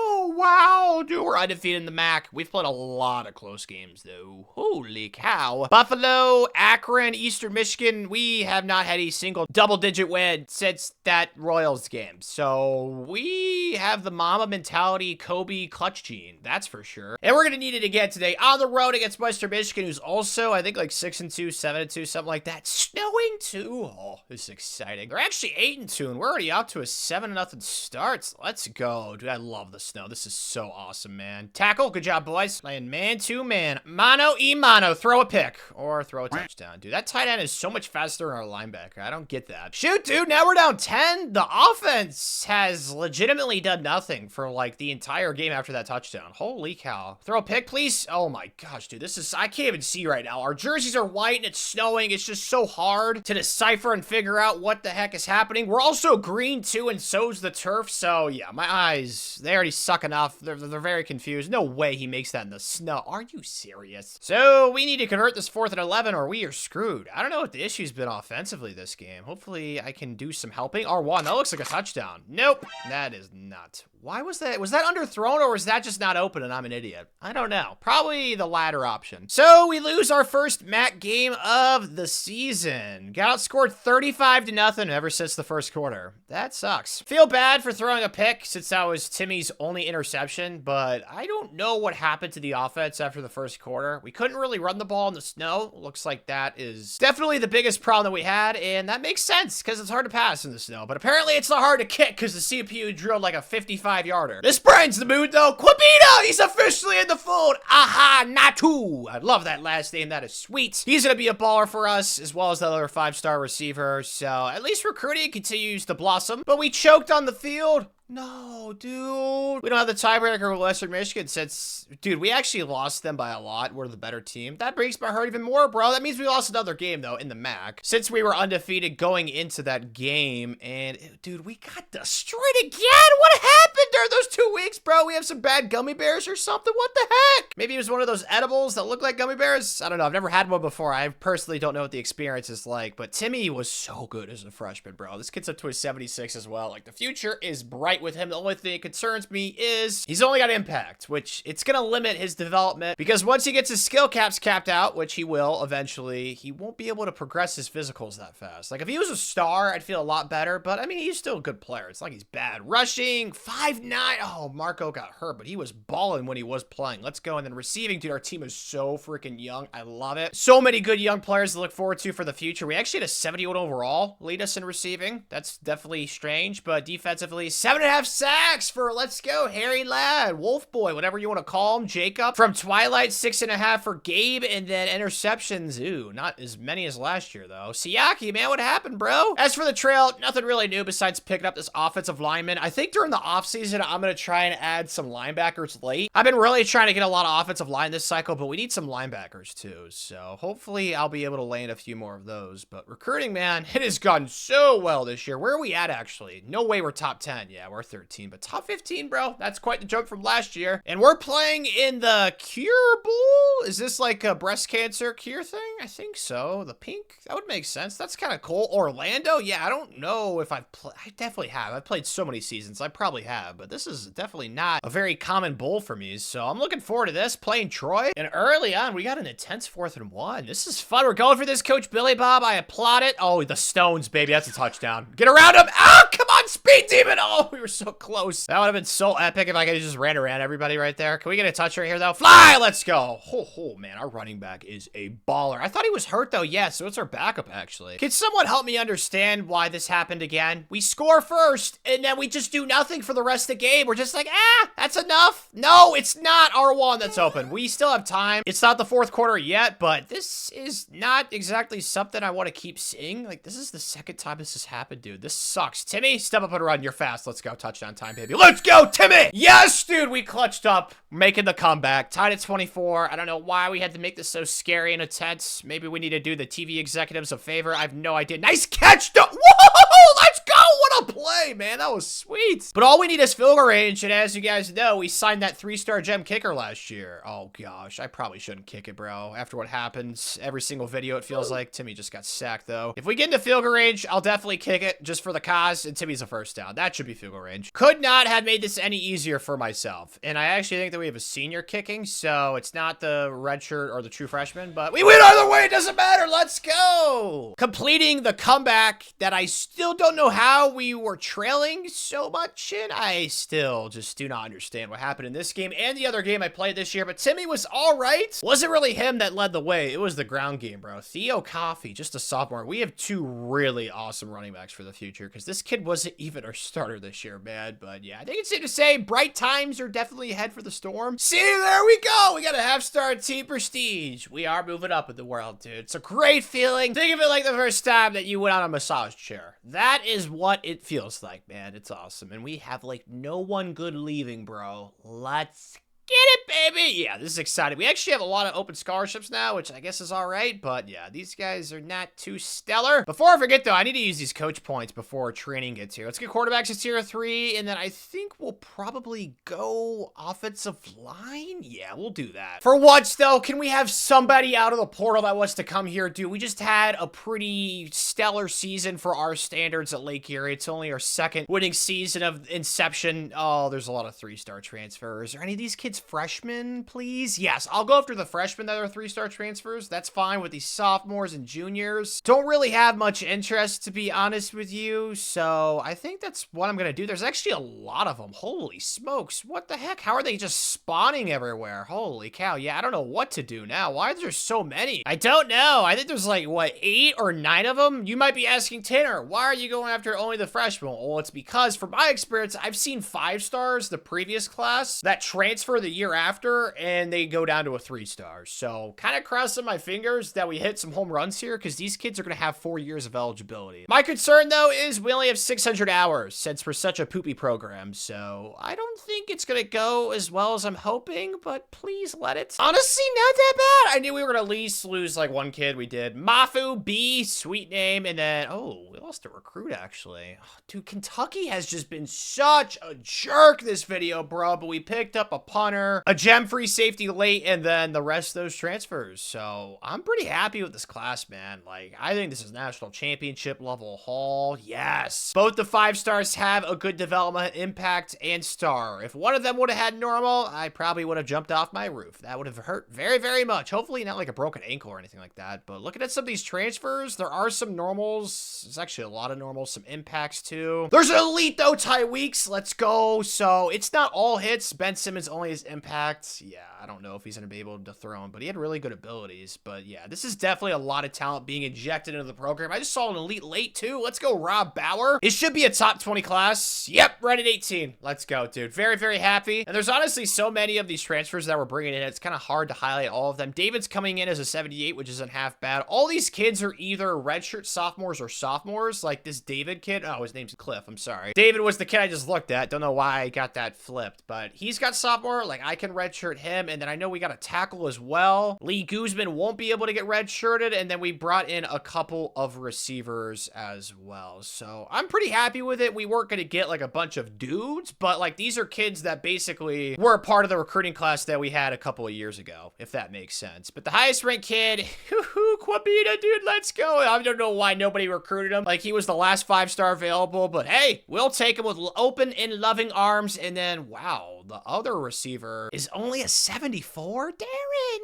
Oh, wow, dude, we're undefeated in the MAC. We've played a lot of close games, though. Holy cow. Buffalo, Akron, Eastern Michigan, we have not had a single double-digit win since that Royals game. So we have the mama mentality, Kobe clutch gene, that's for sure. And we're going to need it again today on the road against Western Michigan, who's also, I think, like 6-2, 7-2, something like that. Snowing, too. Oh, this is exciting. They're actually 8-2, and we're already out to a 7-0 start. Let's go. Dude, I love the snow. This is so awesome, man. Tackle. Good job, boys. Playing man-to-man. Mano-e-mano. Throw a pick or throw a touchdown. Dude, that tight end is so much faster than our linebacker. I don't get that. Shoot, dude. Now we're down 10. The offense has legitimately done nothing for, like, the entire game after that touchdown. Holy cow. Throw a pick, please. Oh, my gosh, dude. This is... I can't even see right now. Our jerseys are white and it's snowing. It's just so hard to decipher and figure out what the heck is happening. We're also green, too, and so's the turf. So, yeah, my eyes, they already suck enough. They're very confused. No way he makes that in the snow. Are you serious? So, we need to convert this 4th and 11 or we are screwed. I don't know what the issue's been offensively this game. Hopefully, I can do some helping. R1, that looks like a touchdown. Nope, that is not. Why was that? Was that underthrown or was that just not open and I'm an idiot? I don't know. Probably the latter option. So we lose our first MAC game of the season. Got outscored 35-0 ever since the first quarter. That sucks. Feel bad for throwing a pick since that was Timmy's only interception, but I don't know what happened to the offense after the first quarter. We couldn't really run the ball in the snow. Looks like that is definitely the biggest problem that we had, and that makes sense because it's hard to pass in the snow, but apparently it's not hard to kick because the CPU drilled like a 55-yarder. This brightens the mood, though. Quabito, he's officially in the fold. Aha, Natu. I love that last name. That is sweet. He's going to be a baller for us, as well as the other 5-star receiver. So at least recruiting continues to blossom. But we choked on the field. No, dude. We don't have the tiebreaker with Western Michigan since, dude, we actually lost them by a lot. We're the better team. That breaks my heart even more, bro. That means we lost another game, though, in the MAC. Since we were undefeated going into that game, and, dude, we got destroyed again. What happened during those 2 weeks, bro? We have some bad gummy bears or something? What the heck? Maybe it was one of those edibles that look like gummy bears? I don't know. I've never had one before. I personally don't know what the experience is like, but Timmy was so good as a freshman, bro. This kid's up to a 76 as well. Like, the future is bright with him. The only thing that concerns me is he's only got impact, which it's going to limit his development because once he gets his skill caps capped out, which he will eventually, he won't be able to progress his physicals that fast. Like if he was a star, I'd feel a lot better, but I mean, he's still a good player. It's like he's bad. Rushing, 5'9". Oh, Marco got hurt, but he was balling when he was playing. Let's go. And then receiving, dude, our team is so freaking young. I love it. So many good young players to look forward to for the future. We actually had a 71 overall lead us in receiving. That's definitely strange, but defensively, 7.5 7.5 sacks for, let's go, Harry Ladd, Wolf Boy, whatever you want to call him, Jacob. From Twilight, 6.5 for Gabe, and then interceptions, ooh, not as many as last year, though. Siaki, man, what happened, bro? As for the trail, nothing really new besides picking up this offensive lineman. I think during the offseason, I'm going to try and add some linebackers late. I've been really trying to get a lot of offensive line this cycle, but we need some linebackers, too. So hopefully I'll be able to land a few more of those. But recruiting, man, it has gone so well this year. Where are we at, actually? No way we're top 10. Yeah, we're 13, but top 15, bro. That's quite the jump from last year. And we're playing in the Cure Bowl. Is this like a breast cancer cure thing? I think so. The pink? That would make sense. That's kind of cool. Orlando? Yeah, I don't know if I've played. I definitely have. I've played so many seasons. I probably have, but this is definitely not a very common bowl for me. So I'm looking forward to this. Playing Troy. And early on, we got an intense 4th and 1. This is fun. We're going for this, Coach Billy Bob. I applaud it. Oh, the Stones, baby. That's a touchdown. Get around him. Ah, come on, Speed Demon. Oh, we were so close. That would have been so epic if I could just ran around everybody right there. Can we get a touch right here, though? Fly! Let's go. Oh, man. Our running back is a baller. I thought he was hurt, though. Yeah, so it's our backup, actually. Can someone help me understand why this happened again? We score first, and then we just do nothing for the rest of the game. We're just like, that's enough. No, it's not R1 that's open. We still have time. It's not the 4th quarter yet, but this is not exactly something I want to keep seeing. Like, this is the 2nd time this has happened, dude. This sucks. Timmy, step up and run. You're fast. Let's go. Touchdown time, baby. Let's go, Timmy! Yes, dude, we clutched up, making the comeback. Tied at 24. I don't know why we had to make this so scary and intense. Maybe we need to do the TV executives a favor. I have no idea. Nice catch, though. Whoa! Let's go! What a play, man. That was sweet. But all we need is field goal range, and as you guys know, we signed that 3-star gem kicker last year. Oh, gosh. I probably shouldn't kick it, bro. After what happens, every single video, it feels like. Timmy just got sacked, though. If we get into field goal range, I'll definitely kick it just for the cause, and Timmy's a first down. That should be field goal range. Could not have made this any easier for myself. And I actually think that we have a senior kicking, so it's not the redshirt or the true freshman, but we win either way. It doesn't matter. Let's go. Completing the comeback that I still don't know how we were trailing so much in. I still just do not understand what happened in this game and the other game I played this year, but Timmy was all right. Wasn't really him that led the way. It was the ground game, bro. Theo Coffey, just a sophomore. We have 2 really awesome running backs for the future because this kid wasn't even our starter this year, man. But yeah, I think it's safe to say bright times are definitely ahead for the Storm. See, there we go. We got a half-star team prestige. We are moving up in the world, dude. It's a great feeling. Think of it like the first time that you went on a massage chair. That is what it feels like, man. It's awesome. And we have like no one good leaving, bro. Let's get it, baby. Yeah, this is exciting. We actually have a lot of open scholarships now, which I guess is all right. But yeah, these guys are not too stellar. Before I forget, though, I need to use these coach points before training gets here. Let's get quarterbacks at tier 3, and then I think we'll probably go offensive line. Yeah, we'll do that. For once, though, can we have somebody out of the portal that wants to come here, dude? We just had a pretty stellar season for our standards at Lake Erie. It's only our 2nd winning season of inception. Oh, there's a lot of 3-star transfers. Are any of these kids freshmen, please? Yes, I'll go after the freshmen that are 3-star transfers. That's fine with these sophomores and juniors. Don't really have much interest, to be honest with you, so I think that's what I'm gonna do. There's actually a lot of them. Holy smokes, what the heck? How are they just spawning everywhere? Holy cow. Yeah, I don't know what to do now. Why are there so many? I don't know. I think there's like, what, 8 or 9 of them? You might be asking, Tanner, why are you going after only the freshmen? Well, it's because, from my experience, I've seen 5-stars the previous class that transfer the year after, and they go down to a 3-star. So, kind of crossing my fingers that we hit some home runs here, because these kids are going to have 4 years of eligibility. My concern, though, is we only have 600 hours, since we're such a poopy program, so I don't think it's going to go as well as I'm hoping, but please let it. Honestly, not that bad. I knew we were going to at least lose, like, one kid. We did. Mafu B, sweet name, and then, oh, we lost a recruit, actually. Oh, dude, Kentucky has just been such a jerk this video, bro, but we picked up a punter, a gem free safety late, and then the rest of those transfers. So I'm pretty happy with this class, man. Like, I think this is national championship level haul. Yes. Both the 5-stars have a good development, impact, and star. If one of them would have had normal, I probably would have jumped off my roof. That would have hurt very, very much. Hopefully not like a broken ankle or anything like that. But looking at some of these transfers, there are some normals. There's actually a lot of normals, some impacts too. There's an elite though, Ty Weeks. Let's go. So it's not all hits. Ben Simmons only has impact, yeah, I don't know if he's going to be able to throw him, but he had really good abilities. But yeah, this is definitely a lot of talent being injected into the program. I just saw an elite late too. Let's go, Rob Bauer. It should be a top 20 class. Yep, right at 18. Let's go, dude. Very, very happy. And there's honestly so many of these transfers that we're bringing in. It's kind of hard to highlight all of them. David's coming in as a 78, which isn't half bad. All these kids are either redshirt sophomores or sophomores. Like this David kid. Oh, his name's Cliff. I'm sorry. David was the kid I just looked at. Don't know why I got that flipped, but he's got sophomore. Like I can redshirt him. And then I know we got a tackle as well. Lee Guzman won't be able to get redshirted. And then we brought in a couple of receivers as well. So I'm pretty happy with it. We weren't going to get like a bunch of dudes, but like these are kids that basically were a part of the recruiting class that we had a couple of years ago, if that makes sense. But the highest ranked kid, Quabita, dude, let's go. I don't know why nobody recruited him. Like he was the last 5-star available, but hey, we'll take him with open and loving arms. And then, wow, the other receiver is only a 74. Darren,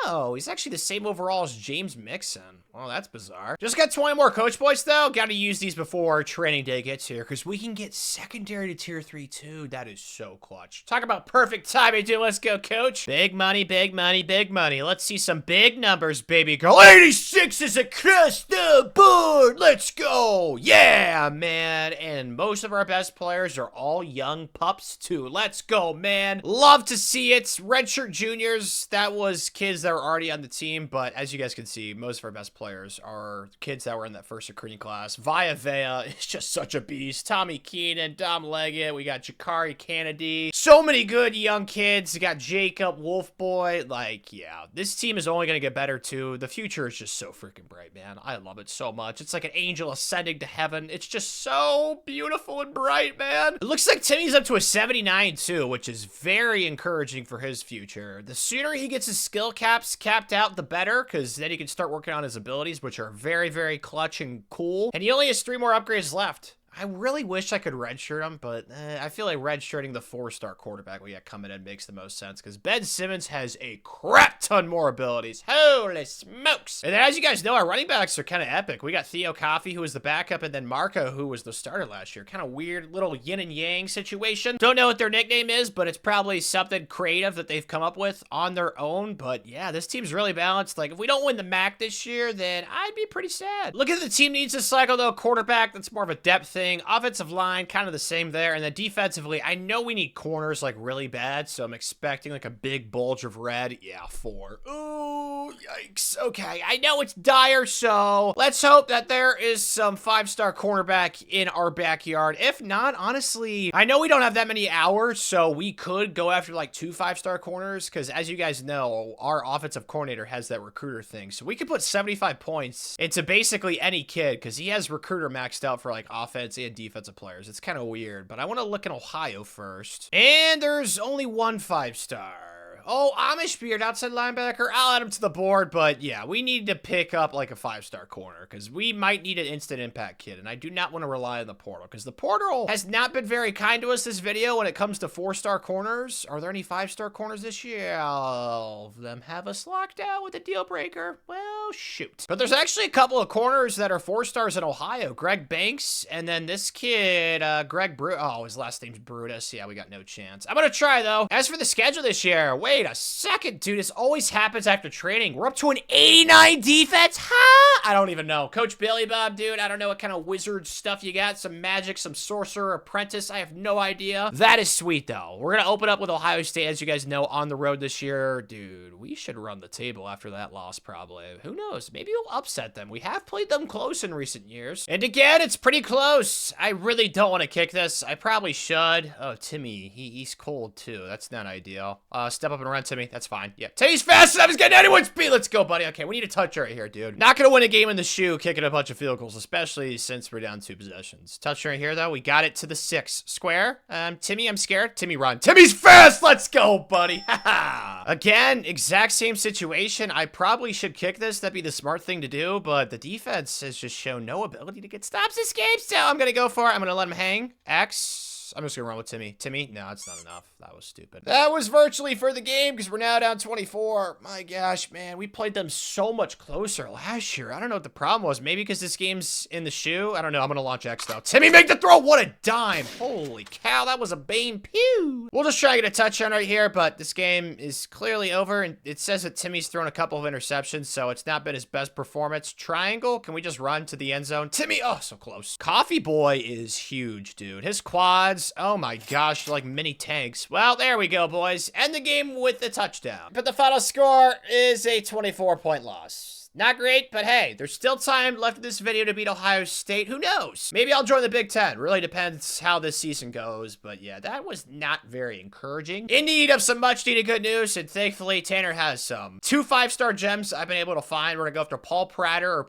no. He's actually the same overall as James Mixon. Well, that's bizarre. Just got 20 more coach points, though. Got to use these before training day gets here, because we can get secondary to tier 3, too. That is so clutch. Talk about perfect timing, dude. Let's go, coach. Big money, big money, big money. Let's see some big numbers, baby girl. 86 is across the board. Let's go. Yeah, man. And most of our best players are all young pups, too. Let's go, man. Love to see it. Redshirt juniors, that was kids that were already on the team, but as you guys can see, most of our best players are kids that were in that first recruiting class. Via Vea is just such a beast. Tommy Keenan, Dom Leggett, we got Jakari Kennedy. So many good young kids. We got Jacob, Wolf Boy. Like, yeah, this team is only going to get better too. The future is just so freaking bright, man. I love it so much. It's like an angel ascending to heaven. It's just so beautiful and bright, man. It looks like Timmy's up to a 79 too, which is very encouraging for his future. The sooner he gets his skill caps capped out, the better, because then he can start working on his abilities, which are very, very clutch and cool. And he only has 3 more upgrades left. I really wish I could redshirt him, but I feel like redshirting the 4-star quarterback we got coming in makes the most sense, because Ben Simmons has a crap ton more abilities. Holy smokes. And then, as you guys know, our running backs are kind of epic. We got Theo Coffey, who was the backup, and then Marco, who was the starter last year. Kind of weird little yin and yang situation. Don't know what their nickname is, but it's probably something creative that they've come up with on their own. But yeah, this team's really balanced. Like, if we don't win the MAC this year, then I'd be pretty sad. Look at the team needs this cycle, though. Quarterback, that's more of a depth thing. Offensive line, kind of the same there. And then defensively, I know we need corners like really bad, so I'm expecting like a big bulge of red. Yeah, 4. Ooh, yikes. Okay, I know it's dire, so let's hope that there is some 5-star cornerback in our backyard. If not, honestly, I know we don't have that many hours, so we could go after like 2 5-star corners, because as you guys know, our offensive coordinator has that recruiter thing. So we could put 75 points into basically any kid, because he has recruiter maxed out for like offense and defensive players. It's kind of weird, but I want to look in Ohio first. And there's only 1 5-star. Oh, Amish Beard, outside linebacker. I'll add him to the board, but yeah, we need to pick up like a 5-star corner, because we might need an instant impact kid, and I do not want to rely on the portal, because the portal has not been very kind to us this video when it comes to 4-star corners. Are there any 5-star corners this year? All of them have us locked out with a deal breaker. Well, shoot. But there's actually a couple of corners that are 4-stars in Ohio. Greg Banks, and then this kid, Greg oh, his last name's Brutus. Yeah, we got no chance. I'm gonna try, though. As for the schedule this year, wait a second, dude. This always happens after training. We're up to an 89 defense? Huh? I don't even know. Coach Billy Bob, dude, I don't know what kind of wizard stuff you got. Some magic, some sorcerer, apprentice. I have no idea. That is sweet, though. We're gonna open up with Ohio State, as you guys know, on the road this year. Dude, we should run the table after that loss, probably. Who knows? Maybe we'll upset them. We have played them close in recent years. And again, it's pretty close. I really don't want to kick this. I probably should. Oh, Timmy, he's cold, too. That's not ideal. Step up and run, Timmy. That's fine. Yeah. Timmy's fast enough. He's getting anyone's speed. Let's go, buddy. Okay, we need a touch right here, dude. Not gonna win a game in the shoe kicking a bunch of field goals, especially since we're down 2 possessions. Touch right here, though. We got it to the 6. Square. Timmy, I'm scared. Timmy, run. Timmy's fast. Let's go, buddy. Again, exact same situation. I probably should kick this. That'd be the smart thing to do, but the defense has just shown no ability to get stops this game, so I'm gonna go for it. I'm gonna let him hang. X. guess. I'm just gonna run with Timmy. Timmy? No, it's not enough. That was stupid. That was virtually for the game because we're now down 24. My gosh, man. We played them so much closer last year. I don't know what the problem was. Maybe because this game's in the shoe? I don't know. I'm gonna launch X though. Timmy, make the throw! What a dime! Holy cow, that was a Bane. Pew! We'll just try to get a touchdown right here, but this game is clearly over, and it says that Timmy's thrown a couple of interceptions, so it's not been his best performance. Triangle, can we just run to the end zone? Timmy, oh, so close. Coffee Boy is huge, dude. His quads, oh my gosh, like mini tanks. Well, there we go, boys. End the game with a touchdown. But the final score is a 24-point loss. Not great, but hey, there's still time left in this video to beat Ohio State. Who knows? Maybe I'll join the Big Ten. Really depends how this season goes. But yeah, that was not very encouraging. In need of some much needed good news, and thankfully, Tanner has some. 2 5-star gems I've been able to find. We're gonna go after Paul Prater,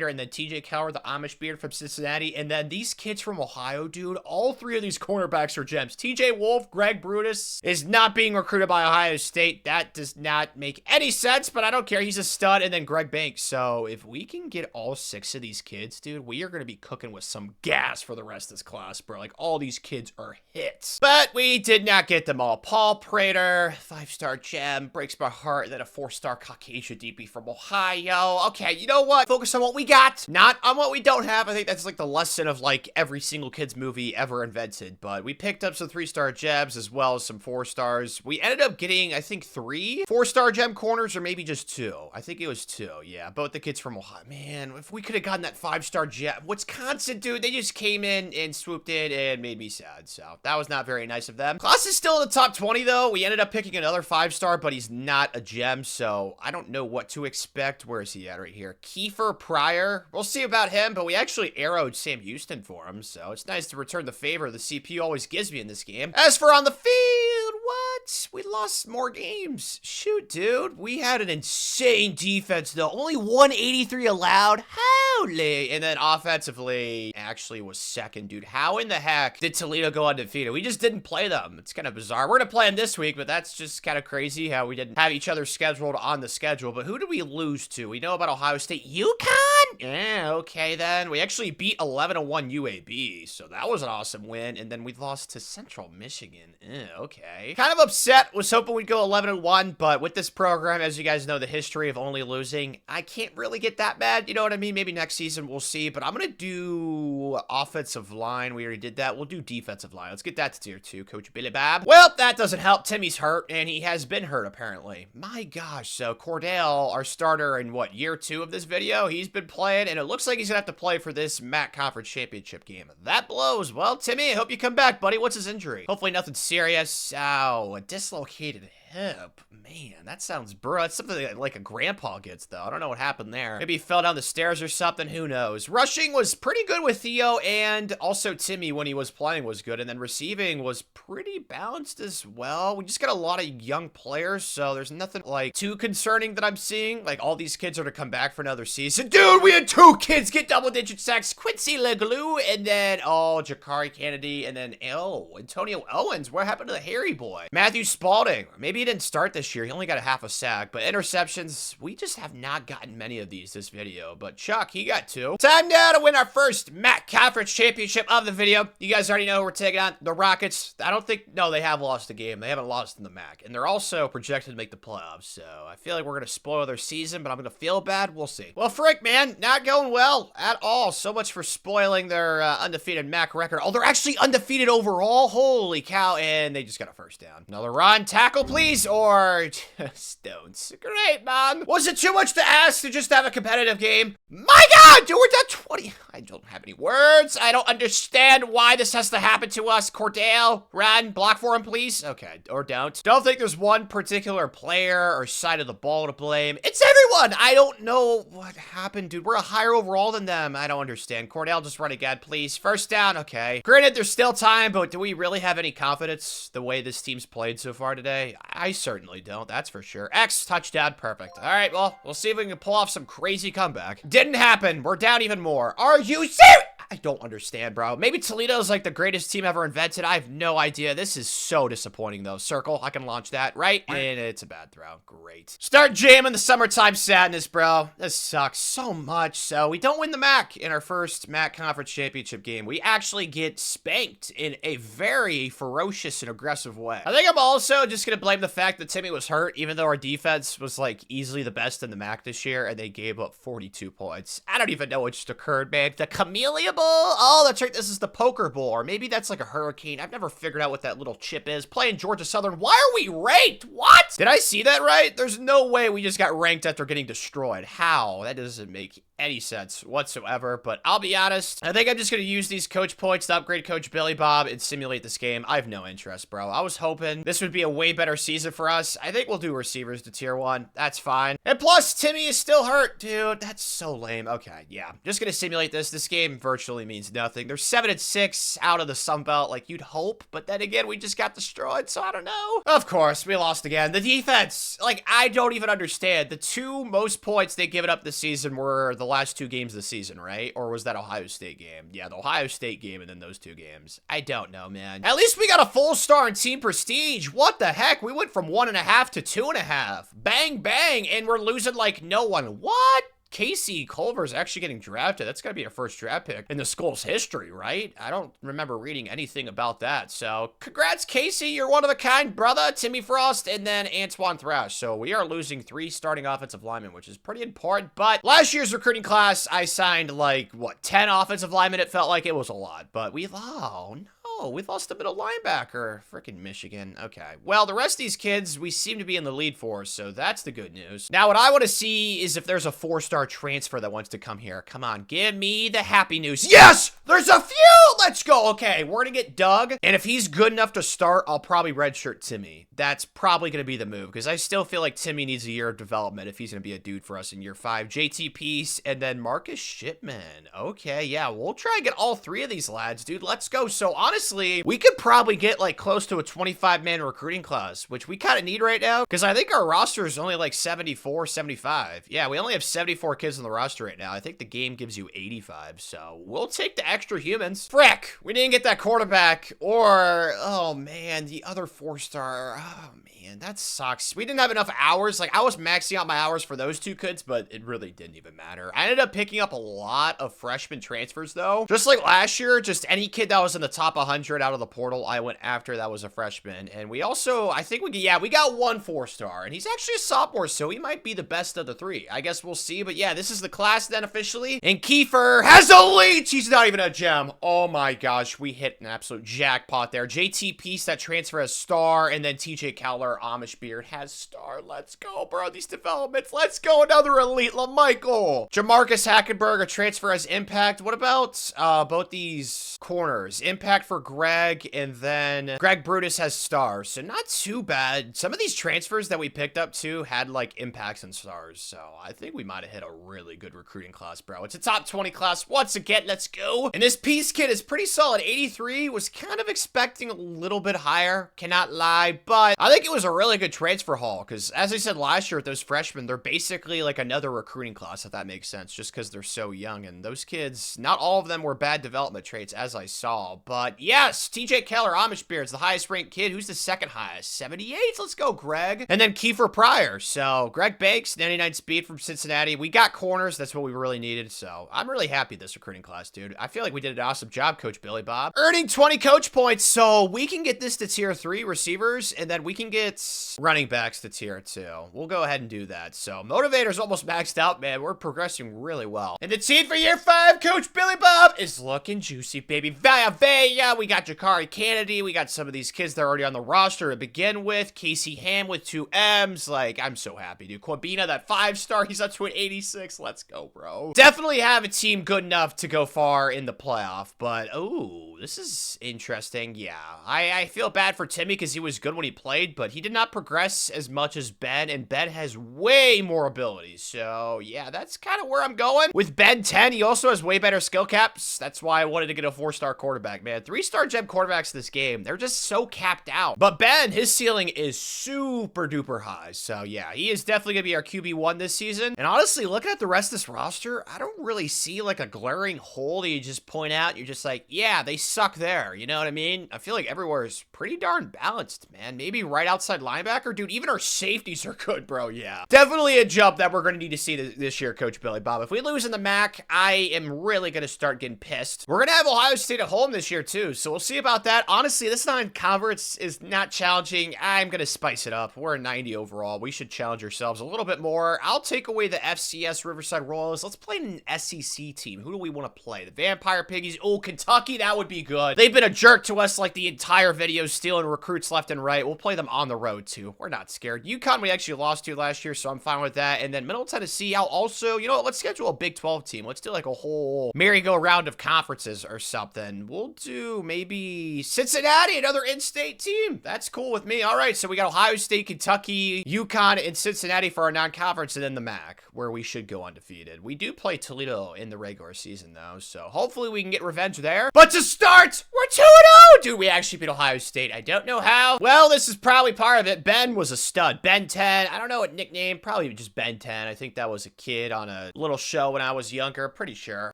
and then TJ Keller, the Amish beard from Cincinnati. And then these kids from Ohio, dude, all 3 of these cornerbacks are gems. TJ Wolf, Greg Brutus is not being recruited by Ohio State. That does not make any sense, but I don't care. He's a stud. And then Greg Banks. So if we can get all 6 of these kids, dude, we are going to be cooking with some gas for the rest of this class, bro. Like, all these kids are hits. But we did not get them all. Paul Prater, 5-star gem, breaks my heart. And then a 4-star Caucasian DP from Ohio. Okay, you know what? Focus on what we got, not on what we don't have. I think that's like the lesson of like every single kid's movie ever invented. But we picked up some 3-star gems as well as some 4-stars. We ended up getting, I think, 3 4-star gem corners, or maybe just 2. I think it was 2, yeah. Both the kids from Ohio. Man, if we could have gotten that 5-star gem. Wisconsin, dude, they just came in and swooped in and made me sad. So that was not very nice of them. Class is still in the top 20, though. We ended up picking another 5-star, but he's not a gem, so I don't know what to expect. Where is he at right here? Kiefer Pryor. We'll see about him, but we actually arrowed Sam Houston for him, so it's nice to return the favor the CPU always gives me in this game. As for on the field, what? We lost more games. Shoot, dude. We had an insane defense, though. Only 183 allowed. Holy. And then offensively, actually was second, dude. How in the heck did Toledo go undefeated? We just didn't play them. It's kind of bizarre. We're going to play them this week, but that's just kind of crazy how we didn't have each other scheduled on the schedule. But who did we lose to? We know about Ohio State. UConn? Yeah, okay then. We actually beat 11-1 UAB, so that was an awesome win. And then we lost to Central Michigan. Okay. Kind of upset. Was hoping we'd go 11-1, but with this program, as you guys know, the history of only losing, I can't really get that bad. You know what I mean? Maybe next season we'll see, but I'm going to do offensive line. We already did that. We'll do defensive line. Let's get that to tier 2, Coach Billy Bob. Well, that doesn't help. Timmy's hurt, and he has been hurt, apparently. My gosh. So Cordell, our starter in what, year 2 of this video, he's been playing, and it looks like he's going to have to play for this MAC Conference Championship game. That blows. Well, Timmy, I hope you come back, buddy. What's his injury? Hopefully nothing serious. Ow, a dislocated hip. Man, that sounds bro. That's something like a grandpa gets, though. I don't know what happened there. Maybe he fell down the stairs or something. Who knows? Rushing was pretty good with Theo, and also Timmy, when he was playing, was good. And then receiving was pretty balanced as well. We just got a lot of young players, so there's nothing like too concerning that I'm seeing. Like, all these kids are to come back for another season. Dude, we had 2 kids get double-digit sacks. Quincy Leglue, and then, oh, Jakari Kennedy, and then, oh, Antonio Owens. What happened to the hairy boy? Matthew Spalding. Maybe he didn't start this year. He only got a half a sack, but interceptions, we just have not gotten many of these this video, but Chuck, he got 2. Time now to win our first MAC Conference Championship of the video. You guys already know we're taking on the Rockets. I don't think, no, they have lost a game. They haven't lost in the MAC, and they're also projected to make the playoffs, so I feel like we're going to spoil their season, but I'm going to feel bad. We'll see. Well, frick, man, not going well at all. So much for spoiling their undefeated MAC record. Oh, they're actually undefeated overall. Holy cow, and they just got a first down. Another run. Tackle, please, or just don't. Great, man. Was it too much to ask to just have a competitive game? My God, dude, we're down 20. I don't have any words. I don't understand why this has to happen to us. Cordell, run, block for him, please. Okay, or don't. Don't think there's one particular player or side of the ball to blame. It's everyone. I don't know what happened, dude. We're a higher overall than them. I don't understand. Cordell, just run again, please. First down, okay. Granted, there's still time, but do we really have any confidence the way this team's played so far today? I certainly don't, that's for sure. X, touchdown, perfect. All right, well, we'll see if we can pull off some crazy comeback. Didn't happen. We're down even more. Are you serious? I don't understand, bro. Maybe Toledo's like the greatest team ever invented. I have no idea. This is so disappointing, though. Circle, I can launch that, right? And it's a bad throw. Great. Start jamming the summertime sadness, bro. This sucks so much. So we don't win the MAC in our first MAC Conference Championship game. We actually get spanked in a very ferocious and aggressive way. I think I'm also just going to blame the fact that Timmy was hurt, even though our defense was like easily the best in the MAC this year, and they gave up 42 points. I don't even know what just occurred, man. The Camellia Bowl? Oh, that's right. This is the Poker Bowl, or maybe that's like a hurricane. I've never figured out what that little chip is. Playing Georgia Southern. Why are we ranked? What? Did I see that right? There's no way we just got ranked after getting destroyed. How? That doesn't make any sense whatsoever, but I'll be honest, I think I'm just going to use these coach points to upgrade Coach Billy Bob and simulate this game. I have no interest, bro. I was hoping this would be a way better season for us. I think we'll do receivers to tier 1. That's fine. And plus, Timmy is still hurt, dude. That's so lame. Okay, yeah. Just going to simulate this. This game virtually means nothing. They're 7-6 out of the Sun Belt, like you'd hope, but then again, we just got destroyed, so I don't know. Of course, we lost again. The defense, like, I don't even understand. The 2 most points they given up this season were the last 2 games of the season, right? Or was that Ohio State game? Yeah, the Ohio State game and then those 2 games. I don't know, man. At least we got a full star in team prestige. What the heck? We went from 1.5 to 2.5. Bang, bang, and we're losing like no one. What? Casey Culver's actually getting drafted. That's got to be a first draft pick in the school's history, right? I don't remember reading anything about that. So congrats, Casey. You're one of a kind, brother. Timmy Frost and then Antoine Thrash. So we are losing 3 starting offensive linemen, which is pretty important. But last year's recruiting class, I signed like, what, 10 offensive linemen? It felt like it was a lot. But we lost a middle linebacker. Freaking Michigan. Okay. Well, the rest of these kids, we seem to be in the lead for, so that's the good news. Now, what I want to see is if there's a 4-star transfer that wants to come here. Come on, give me the happy news. Yes! There's a few! Let's go. Okay, we're gonna get Doug, and if he's good enough to start, I'll probably redshirt Timmy. That's probably gonna be the move, because I still feel like Timmy needs a year of development if he's gonna be a dude for us in year 5. JT Peace, and then Marcus Shipman. Okay, yeah, we'll try and get all 3 of these lads, dude. Let's go. So, honestly, we could probably get, like, close to a 25-man recruiting class, which we kind of need right now, because I think our roster is only, like, 74, 75. Yeah, we only have 74 kids on the roster right now. I think the game gives you 85, so we'll take the extra humans. Frick, we didn't get that quarterback, or, oh man, the other 4-star, oh man, that sucks. We didn't have enough hours. Like, I was maxing out my hours for those 2 kids, but it really didn't even matter. I ended up picking up a lot of freshman transfers, though. Just like last year, just any kid that was in the top 100 out of the portal, I went after that was a freshman. And we also, I think we got 1 4-star, and he's actually a sophomore, so he might be the best of the 3. I guess we'll see, but yeah, this is the class then officially. And Kiefer has a leech. He's not even a gem. Oh my gosh, we hit an absolute jackpot there. JT Peace, that transfer has star, and then TJ Keller, Amish Beard, has star. Let's go, bro. These developments. Let's go. Another elite. LaMichael. Jamarcus Hackenberg, a transfer has impact. What about both these corners? Impact for Greg, and then Greg Brutus has stars. So not too bad. Some of these transfers that we picked up too had like impacts and stars. So I think we might have hit a really good recruiting class, bro. It's a top 20 class once again. Let's go. And this Peace kid is pretty solid. 83. Was kind of expecting a little bit higher. Cannot lie, but I think it was a really good transfer haul because, as I said last year with those freshmen, they're basically like another recruiting class, if that makes sense, just because they're so young. And those kids, not all of them were bad development traits, as I saw. But yes, TJ Keller, Amish Beard's the highest ranked kid. Who's the second highest? 78. Let's go, Greg. And then Kiefer Pryor. So Greg Banks, 99 speed from Cincinnati. We got corners. That's what we really needed. So I'm really happy this recruiting class, dude. I feel like we did an awesome job, Coach Billy Bob. Earning 20 coach points, so we can get this to tier 3 receivers, and then we can get running backs to tier 2. We'll go ahead and do that. So Motivator's almost maxed out, man. We're progressing really well. And the team for year 5, Coach Billy Bob, is looking juicy, baby. Vaya, we got Jakari Kennedy. We got some of these kids that are already on the roster to begin with. Casey Ham with 2 M's. Like, I'm so happy, dude. Corbina, that 5-star, he's up to an 86. Let's go, bro. Definitely have a team good enough to go far in the playoff, but, ooh, this is interesting. Yeah, I feel bad for Timmy because he was good when he played, but he did not progress as much as Ben, and Ben has way more abilities. So, yeah, that's kind of where I'm going. With Ben 10, he also has way better skill caps. That's why I wanted to get a 4-star quarterback, man. 3-star gem quarterbacks this game, they're just so capped out. But Ben, his ceiling is super duper high. So, yeah, he is definitely going to be our QB1 this season. And honestly, looking at the rest of this roster, I don't really see like a glaring hole that you just point out. You're just like, yeah, they suck there. You know what I mean? I feel like everywhere is pretty darn balanced, man. Maybe right outside linebacker. Dude, even our safeties are good, bro. Yeah. Definitely a jump that we're going to need to see this year, Coach Billy Bob. If we lose in the MAC, I am really going to start getting pissed. We're going to have Ohio State at home this year, too. So we'll see about that. Honestly, this non-conference is not challenging. I'm going to spice it up. We're a 90 overall. We should challenge ourselves a little bit more. I'll take away the FCS Riverside Royals. Let's play an SEC team. Who do we want to play? The Vampire Piggies. Oh, Kentucky. That would be good. They've been a jerk to us like the entire video, stealing recruits left and right. We'll play them on the road, too. We're not scared. UConn we actually lost to last year, so I'm fine with that. And then Middle Tennessee, I'll also, you know what, let's schedule a Big 12 team. Let's do like a whole merry-go-round of conferences or something. We'll do maybe Cincinnati, another in-state team. That's cool with me. All right, so we got Ohio State, Kentucky, UConn, and Cincinnati for our non-conference, and then the MAC, where we should go undefeated. We do play Toledo in the regular season, though, so hopefully we can get revenge there. But to start, we're 2-0! Dude, we actually beat Ohio State. I don't know how. Well, this is probably part of it. Ben was a stud. Ben 10. I don't know what nickname. Probably just Ben 10. I think that was a kid on a little show when I was younger. Pretty sure.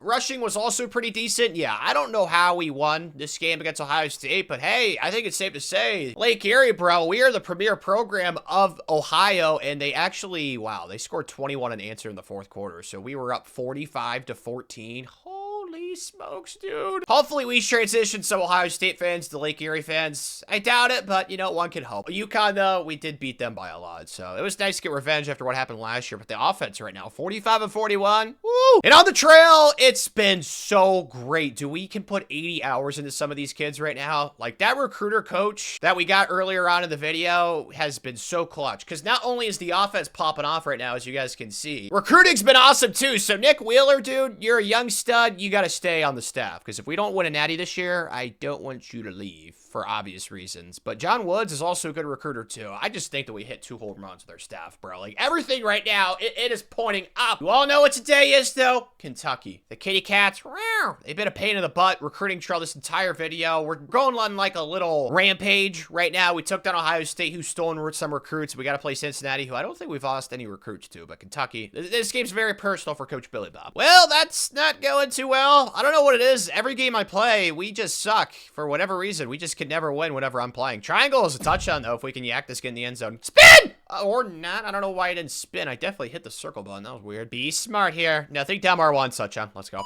Rushing was also pretty decent. Yeah, I don't know how we won this game against Ohio State, but hey, I think it's safe to say, Lake Erie, bro, we are the premier program of Ohio, and they actually, wow, they scored 21 and answer in the fourth quarter, so we were up 45-14. Holy smokes, dude. Hopefully we transition some Ohio State fans to Lake Erie fans. I doubt it, but, you know, one can hope. UConn, though, we did beat them by a lot, so it was nice to get revenge after what happened last year, but the offense right now, 45-41. Woo! And on the trail, it's been so great. Dude, we can put 80 hours into some of these kids right now. Like, that recruiter coach that we got earlier on in the video has been so clutch, because not only is the offense popping off right now, as you guys can see, recruiting's been awesome, too. So, Nick Wheeler, dude, you're a young stud. You got to stay on the staff, because if we don't win a natty this year, I don't want you to leave for obvious reasons. But John Woods is also a good recruiter too. I just think that we hit 2 home runs with our staff, bro. Like, everything right now, it is pointing up. You all know what today is, though. Kentucky. The Kitty Cats, they've been a pain in the butt recruiting trail this entire video. We're going on like a little rampage right now. We took down Ohio State, who's stolen some recruits. We got to play Cincinnati, who I don't think we've lost any recruits to, but Kentucky. This game's very personal for Coach Billy Bob. Well, that's not going too well. I don't know what it is. Every game I play, we just suck for whatever reason. We just can never win whenever I'm playing. Triangle is a touchdown, though, if we can yak this kid in the end zone. Spin! Or not. I don't know why I didn't spin. I definitely hit the circle button. That was weird. Be smart here. Nothing Delmar one touchdown. Let's go.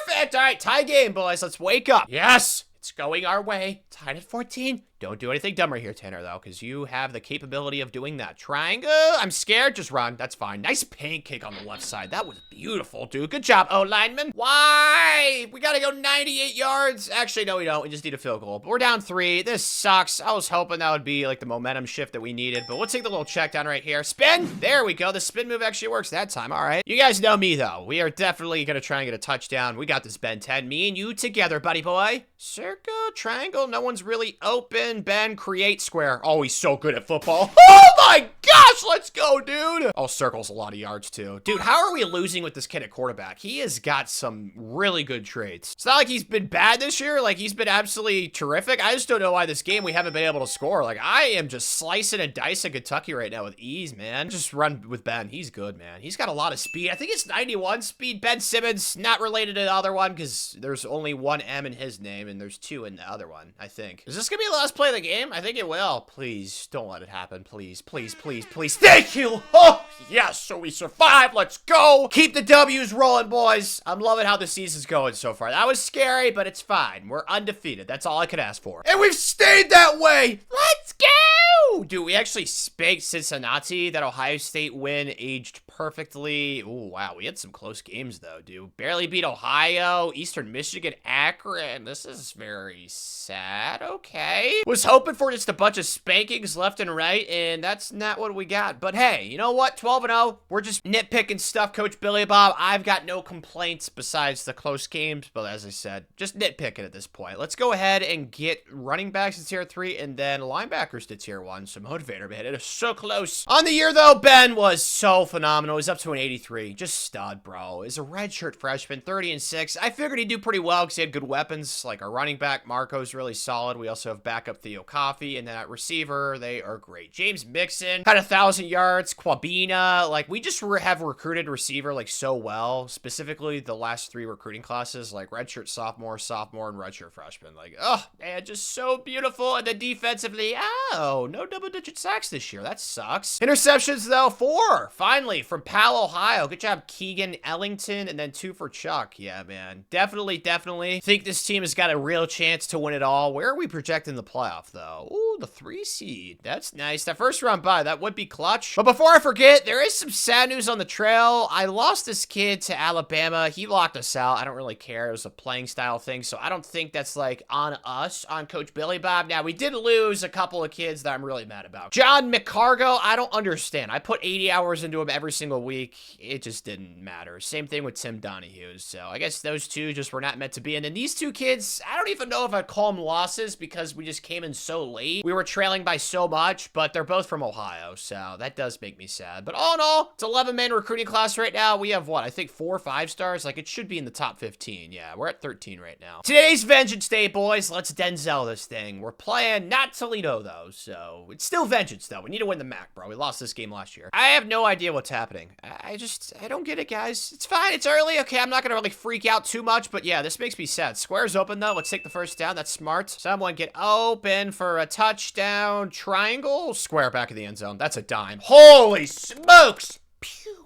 Perfect! All right, tie game, boys. Let's wake up. Yes! It's going our way. Tied at 14. Don't do anything dumber here, Tanner, though, because you have the capability of doing that. Triangle. I'm scared. Just run. That's fine. Nice pancake on the left side. That was beautiful, dude. Good job, O-lineman. Why? We got to go 98 yards. Actually, no, we don't. We just need a field goal. But we're down 3. This sucks. I was hoping that would be like the momentum shift that we needed, but we'll take the little check down right here. Spin. There we go. The spin move actually works that time. All right. You guys know me, though. We are definitely going to try and get a touchdown. We got this, Ben 10. Me and you together, buddy boy. Circle, triangle. No one's really open. Ben, create square. Oh, he's so good at football. Oh my gosh, let's go, dude. Oh, circle's a lot of yards, too. Dude, how are we losing with this kid at quarterback? He has got some really good traits. It's not like he's been bad this year. Like, he's been absolutely terrific. I just don't know why this game we haven't been able to score. Like, I am just slicing and dicing Kentucky right now with ease, man. Just run with Ben. He's good, man. He's got a lot of speed. I think it's 91 speed. Ben Simmons, not related to the other one because there's only one M in his name and there's 2 in the other one, I think. Is this going to be the last play of the game? I think it will. Please, don't let it happen. Please, please, please, please. Thank you! Oh, yes, so we survived. Let's go! Keep the W's rolling, boys. I'm loving how the season's going so far. That was scary, but it's fine. We're undefeated. That's all I could ask for. And we've stayed that way! Let's go! Dude, we actually spanked Cincinnati. That Ohio State win aged perfectly. Ooh, wow. We had some close games, though, dude. Barely beat Ohio, Eastern Michigan, Akron. This is very sad. Okay. Was hoping for just a bunch of spankings left and right, and that's not what we got. But hey, you know what? 12-0. We're just nitpicking stuff, Coach Billy Bob. I've got no complaints besides the close games, but as I said, just nitpicking at this point. Let's go ahead and get running backs to tier 3 and then linebackers to tier 1. So motivator, man. It is so close. On the year, though, Ben was so phenomenal. He's up to an 83. Just stud, bro. Is a redshirt freshman, 30-6. I figured he'd do pretty well because he had good weapons. Like our running back, Marco's really solid. We also have backup Theo Coffey, and then at receiver, they are great. James Mixon had 1,000 yards. Quabina, like we just have recruited receiver like so well. Specifically, the last 3 recruiting classes, like redshirt sophomore, and redshirt freshman. Like, oh man, just so beautiful. And then defensively, oh, no double-digit sacks this year. That sucks. Interceptions though, 4. Finally, from Powell, Ohio. Good job, Keegan Ellington, and then 2 for Chuck. Yeah, man. Definitely think this team has got a real chance to win it all. Where are we projecting the playoff, though? Ooh, the 3 seed. That's nice. That first round bye, that would be clutch. But before I forget, there is some sad news on the trail. I lost this kid to Alabama. He locked us out. I don't really care. It was a playing style thing, so I don't think that's, like, on us, on Coach Billy Bob. Now, we did lose a couple of kids that I'm really mad about. John McCargo, I don't understand. I put 80 hours into him every single week. It just didn't matter. Same thing with Tim Donahue. So I guess those two just were not meant to be. And then these 2 kids, I don't even know if I'd call them losses because we just came in so late. We were trailing by so much, but they're both from Ohio. So that does make me sad. But all in all, it's 11-man recruiting class right now. We have what? I think 4 5-stars. Like it should be in the top 15. Yeah, we're at 13 right now. Today's Vengeance Day, boys. Let's Denzel this thing. We're playing not Toledo though. So it's still Vengeance though. We need to win the MAC, bro. We lost this game last year. I have no idea what's happening. I don't get it, guys. It's fine. It's early. Okay, I'm not going to really freak out too much, but yeah, this makes me sad. Square's open, though. Let's take the first down. That's smart. Someone get open for a touchdown. Triangle. Square back in the end zone. That's a dime. Holy smokes. Pew.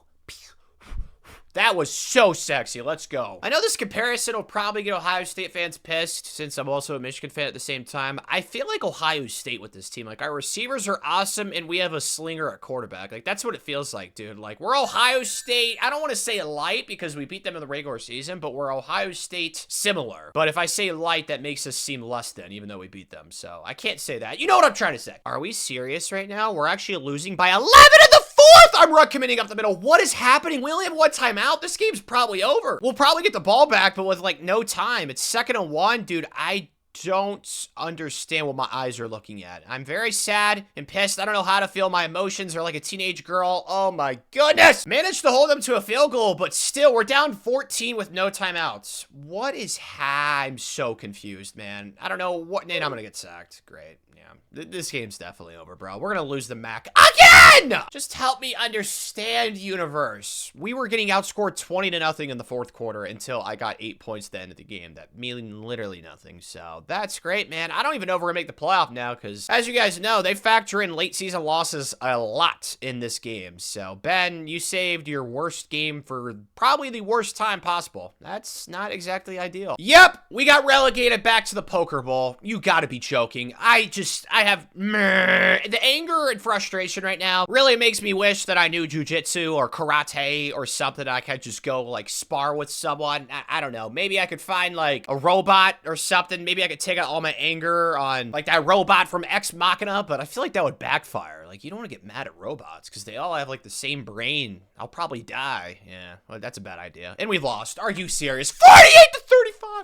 That was so sexy. Let's go. I know this comparison will probably get Ohio State fans pissed since I'm also a Michigan fan at the same time. I feel like Ohio State with this team. Like, our receivers are awesome, and we have a slinger at quarterback. Like, that's what it feels like, dude. Like, we're Ohio State. I don't want to say light because we beat them in the regular season, but we're Ohio State similar. But if I say light, that makes us seem less than, even though we beat them. So, I can't say that. You know what I'm trying to say. Are we serious right now? We're actually losing by 11 in the 4th! I'm run committing up the middle. What is happening? We only have 1 timeout. This game's probably over. We'll probably get the ball back, but with, like, no time. It's 2nd and 1. Dude, I don't understand what my eyes are looking at. I'm very sad and pissed. I don't know how to feel. My emotions are like a teenage girl. Oh my goodness. Managed to hold them to a field goal, but still, we're down 14 with no timeouts. What is I'm so confused, man. I don't know what. Nate, I'm gonna get sacked. Great. Yeah. This game's definitely over, bro. We're gonna lose the MAC again! Just help me understand, universe. We were getting outscored 20-0 in the 4th quarter until I got 8 points at the end of the game. That mean literally nothing. So that's great, man. I don't even know if we're gonna make the playoff now because, as you guys know, they factor in late season losses a lot in this game. So, Ben, you saved your worst game for probably the worst time possible. That's not exactly ideal. Yep, we got relegated back to the Poker Bowl. You gotta be joking. I have the anger and frustration right now really makes me wish that I knew jujitsu or karate or something. I could just go like spar with someone. I don't know. Maybe I could find like a robot or something. Maybe I could take out all my anger on like that robot from Ex Machina, but I feel like that would backfire. Like, you don't want to get mad at robots because they all have like the same brain. I'll probably die. Yeah, well, that's a bad idea. And we've lost. Are you serious? 48-35.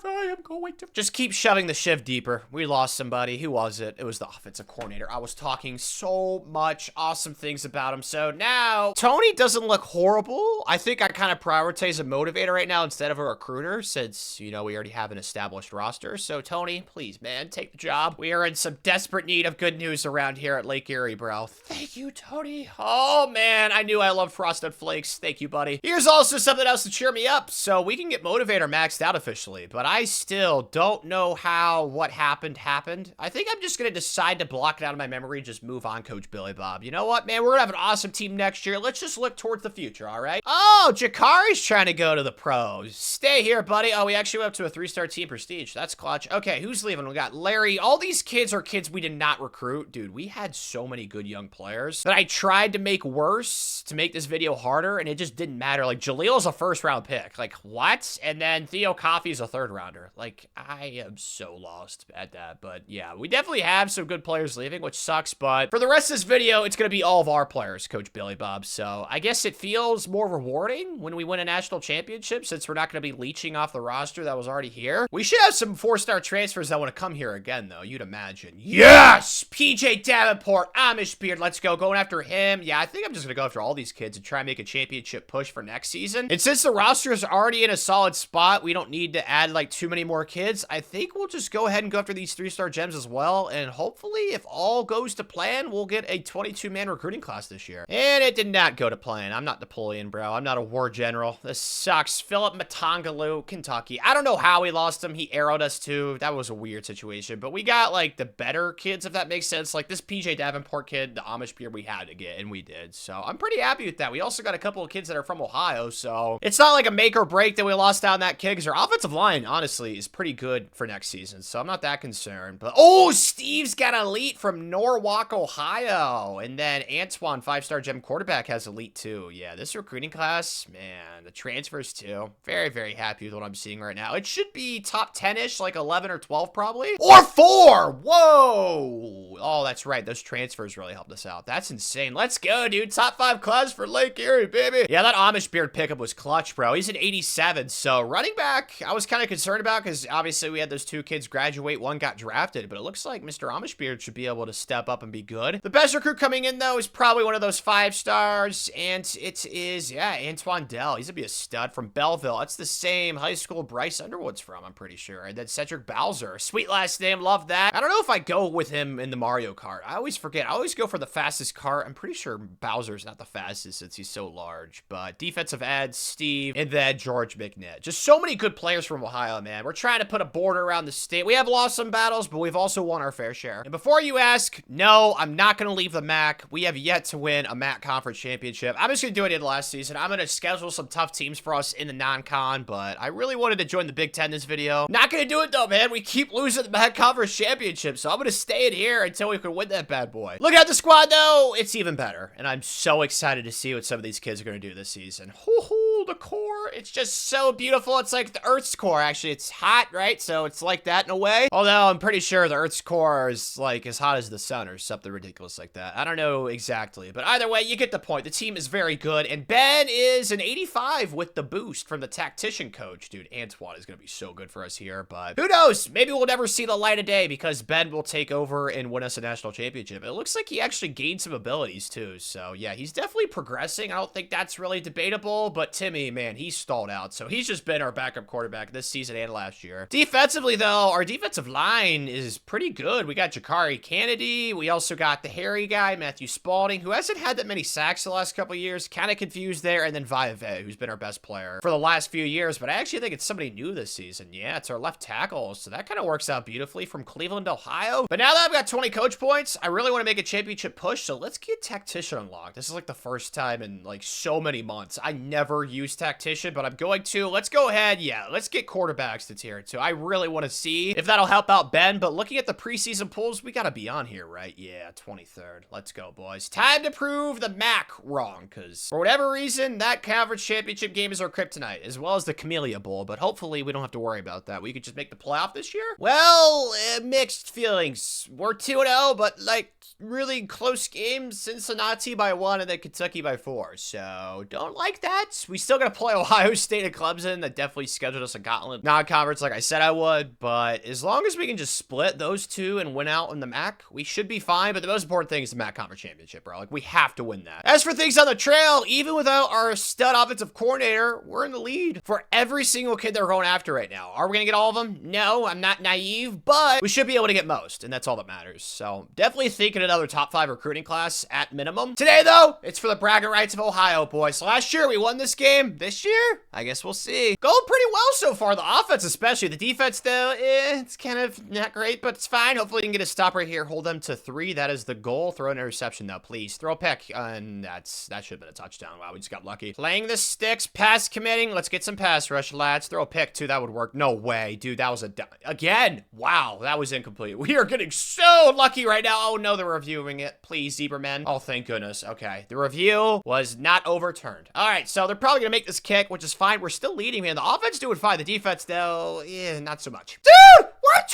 I am going to just keep shoving the shiv deeper. We lost somebody. Who was it? It was the offensive coordinator. I was talking so much awesome things about him. So now Tony doesn't look horrible. I think I kind of prioritize a motivator right now instead of a recruiter since, you know, we already have an established roster. So Tony, please, man, take the job. We are in some desperate need of good news around here at Lake Erie, bro. Thank you, Tony. Oh, man, I knew I loved Frosted Flakes. Thank you, buddy. Here's also something else to cheer me up so we can get motivator maxed out officially. but I still don't know how what happened. I think I'm just going to decide to block it out of my memory and just move on, Coach Billy Bob. You know what, man? We're going to have an awesome team next year. Let's just look towards the future, all right? Oh, Jakari's trying to go to the pros. Stay here, buddy. Oh, we actually went up to a 3-star team prestige. That's clutch. Okay, who's leaving? We got Larry. All these kids are kids we did not recruit. Dude, we had so many good young players that I tried to make worse to make this video harder, and it just didn't matter. Like, Jalil's a first-round pick. Like, what? And then Theo Coffey's a third-rounder. Like, I am so lost at that. But, yeah, we definitely have some good players leaving, which sucks. But for the rest of this video, it's going to be all of our players, Coach Billy Bob. So I guess it feels more rewarding when we win a national championship, since we're not going to be leeching off the roster that was already here. We should have some 4-star transfers that want to come here again, though, you'd imagine. Yes! PJ Davenport, Amish Beard, let's go. Going after him. Yeah, I think I'm just going to go after all these kids and try and make a championship push for next season. And since the roster is already in a solid spot, we don't need to add, like, too many more kids. I think we'll just go ahead and go after these 3-star gems as well. And hopefully, if all goes to plan, we'll get a 22-man recruiting class this year. And it did not go to plan. I'm not Napoleon, bro. I'm not a war general. This sucks. Philip Matangalu, Kentucky. I don't know how we lost him. He arrowed us too. That was a weird situation. But we got, like, the better kids, if that makes sense. Like, this PJ Davenport kid, the Amish Beard, we had to get, and we did. So I'm pretty happy with that. We also got a couple of kids that are from Ohio, so it's not like a make or break that we lost out on that kid, because our offensive line, honestly, is pretty good for next season. So I'm not that concerned. But, oh, Steve's got elite from Norwalk, Ohio. And then Antoine, 5-star gem quarterback, has elite too. Yeah, this recruiting class, man, the transfers too. Very, very happy with what I'm seeing right now. It should be top 10-ish, like 11 or 12 probably. Or 4! Whoa! Oh, that's right. Those transfers really helped us out. That's insane. Let's go, dude. Top 5 class for Lake Erie, baby. Yeah, that Amish Beard pickup was clutch, bro. He's an 87. So running back, I was kind of concerned about, because obviously we had those 2 kids graduate. One got drafted, but it looks like Mr. Amish Beard should be able to step up and be good. The best recruit coming in, though, is probably one of those 5 stars, and it is, yeah, Antoine Dell. He's gonna be a stud from Belleville. That's the same high school Bryce Underwood's from, I'm pretty sure. And then Cedric Bowser. Sweet last name. Love that. I don't know if I go with him in the Mario Kart. I always forget. I always go for the fastest kart. I'm pretty sure Bowser's not the fastest since he's so large. But defensive end, Steve, and then George McNitt. Just so many good players from Ohio, man. We're trying to put a border around the state. We have lost some battles, but we've also won our fair share. And before you ask, no, I'm not going to leave the MAC. We have yet to win a MAC conference championship. I'm just going to do what I did last season. I'm going to schedule some tough teams for us in the non-con, but I really wanted to join the Big Ten this video. Not going to do it, though, man. We keep losing the MAC conference championship, so I'm going to stay in here until we can win that bad boy. Look at the squad, though. It's even better, and I'm so excited to see what some of these kids are going to do this season. Hoo-hoo, the core. It's just so beautiful. It's like the Earth's core, actually. It's hot, right? So it's like that in a way. Although I'm pretty sure the Earth's core is like as hot as the sun or something ridiculous like that. I don't know exactly, but either way, you get the point. The team is very good, and Ben is an 85 with the boost from the tactician coach. Dude, Antoine is going to be so good for us here, but who knows? Maybe we'll never see the light of day because Ben will take over and win us a national championship. It looks like he actually gained some abilities too, so yeah, he's definitely progressing. I don't think that's really debatable, but Timmy, man, he's stalled out, so he's just been our backup quarterback this season and last year. Defensively, though, our defensive line is pretty good. We got Jakari Kennedy. We also got the hairy guy, Matthew Spalding, who hasn't had that many sacks the last couple of years. Kind of confused there. And then Viave, who's been our best player for the last few years, but I actually think it's somebody new this season. Yeah, it's our left tackle, so that kind of works out beautifully from Cleveland, Ohio. But now that I've got 20 coach points, I really want to make a championship push, so let's get Tactician unlocked. This is like the first time in like so many months. I never used Tactician, but I'm going to. Let's go ahead. Yeah, let's get quarterbacks to tier 2. I really want to see if that'll help out Ben, but looking at the preseason polls, we got to be on here, right? Yeah, 23rd. Let's go, boys. Time to prove the MAC wrong, because for whatever reason, that conference championship game is our kryptonite, as well as the Camellia Bowl, but hopefully we don't have to worry about that. We could just make the playoff this year. Well, mixed feelings. We're 2-0, but like really close games. Cincinnati by 1 and then Kentucky by 4. So don't like that. We still got to play Ohio State and Clemson. That definitely scheduled us a gauntlet non-conference like I said I would, but as long as we can just split those two and win out in the MAC, we should be fine. But the most important thing is the MAC conference championship, bro. Like, we have to win that. As for things on the trail, even without our stud offensive coordinator, we're in the lead for every single kid they're going after right now. Are we gonna get all of them? No, I'm not naive, but we should be able to get most, and that's all that matters. So definitely thinking another top 5 recruiting class at minimum. Today, though, it's for the bragging rights of Ohio, boys. Last year, we won this game. game this year? I guess we'll see. Going pretty well so far, the offense especially. The defense, though, it's kind of not great, but it's fine. Hopefully, we can get a stop right here. Hold them to 3. That is the goal. Throw an interception, though, please. Throw a pick, and that should have been a touchdown. Wow, we just got lucky. Playing the sticks, pass committing. Let's get some pass rush, lads. Throw a pick, too. That would work. No way, dude. That was again. Wow, that was incomplete. We are getting so lucky right now. Oh, no, they're reviewing it. Please, Zebramen. Oh, thank goodness. Okay, the review was not overturned. All right, so they're probably going to make this kick, which is fine. We're still leading, man. The offense doing fine. The defense, though, not so much. Dude, we're at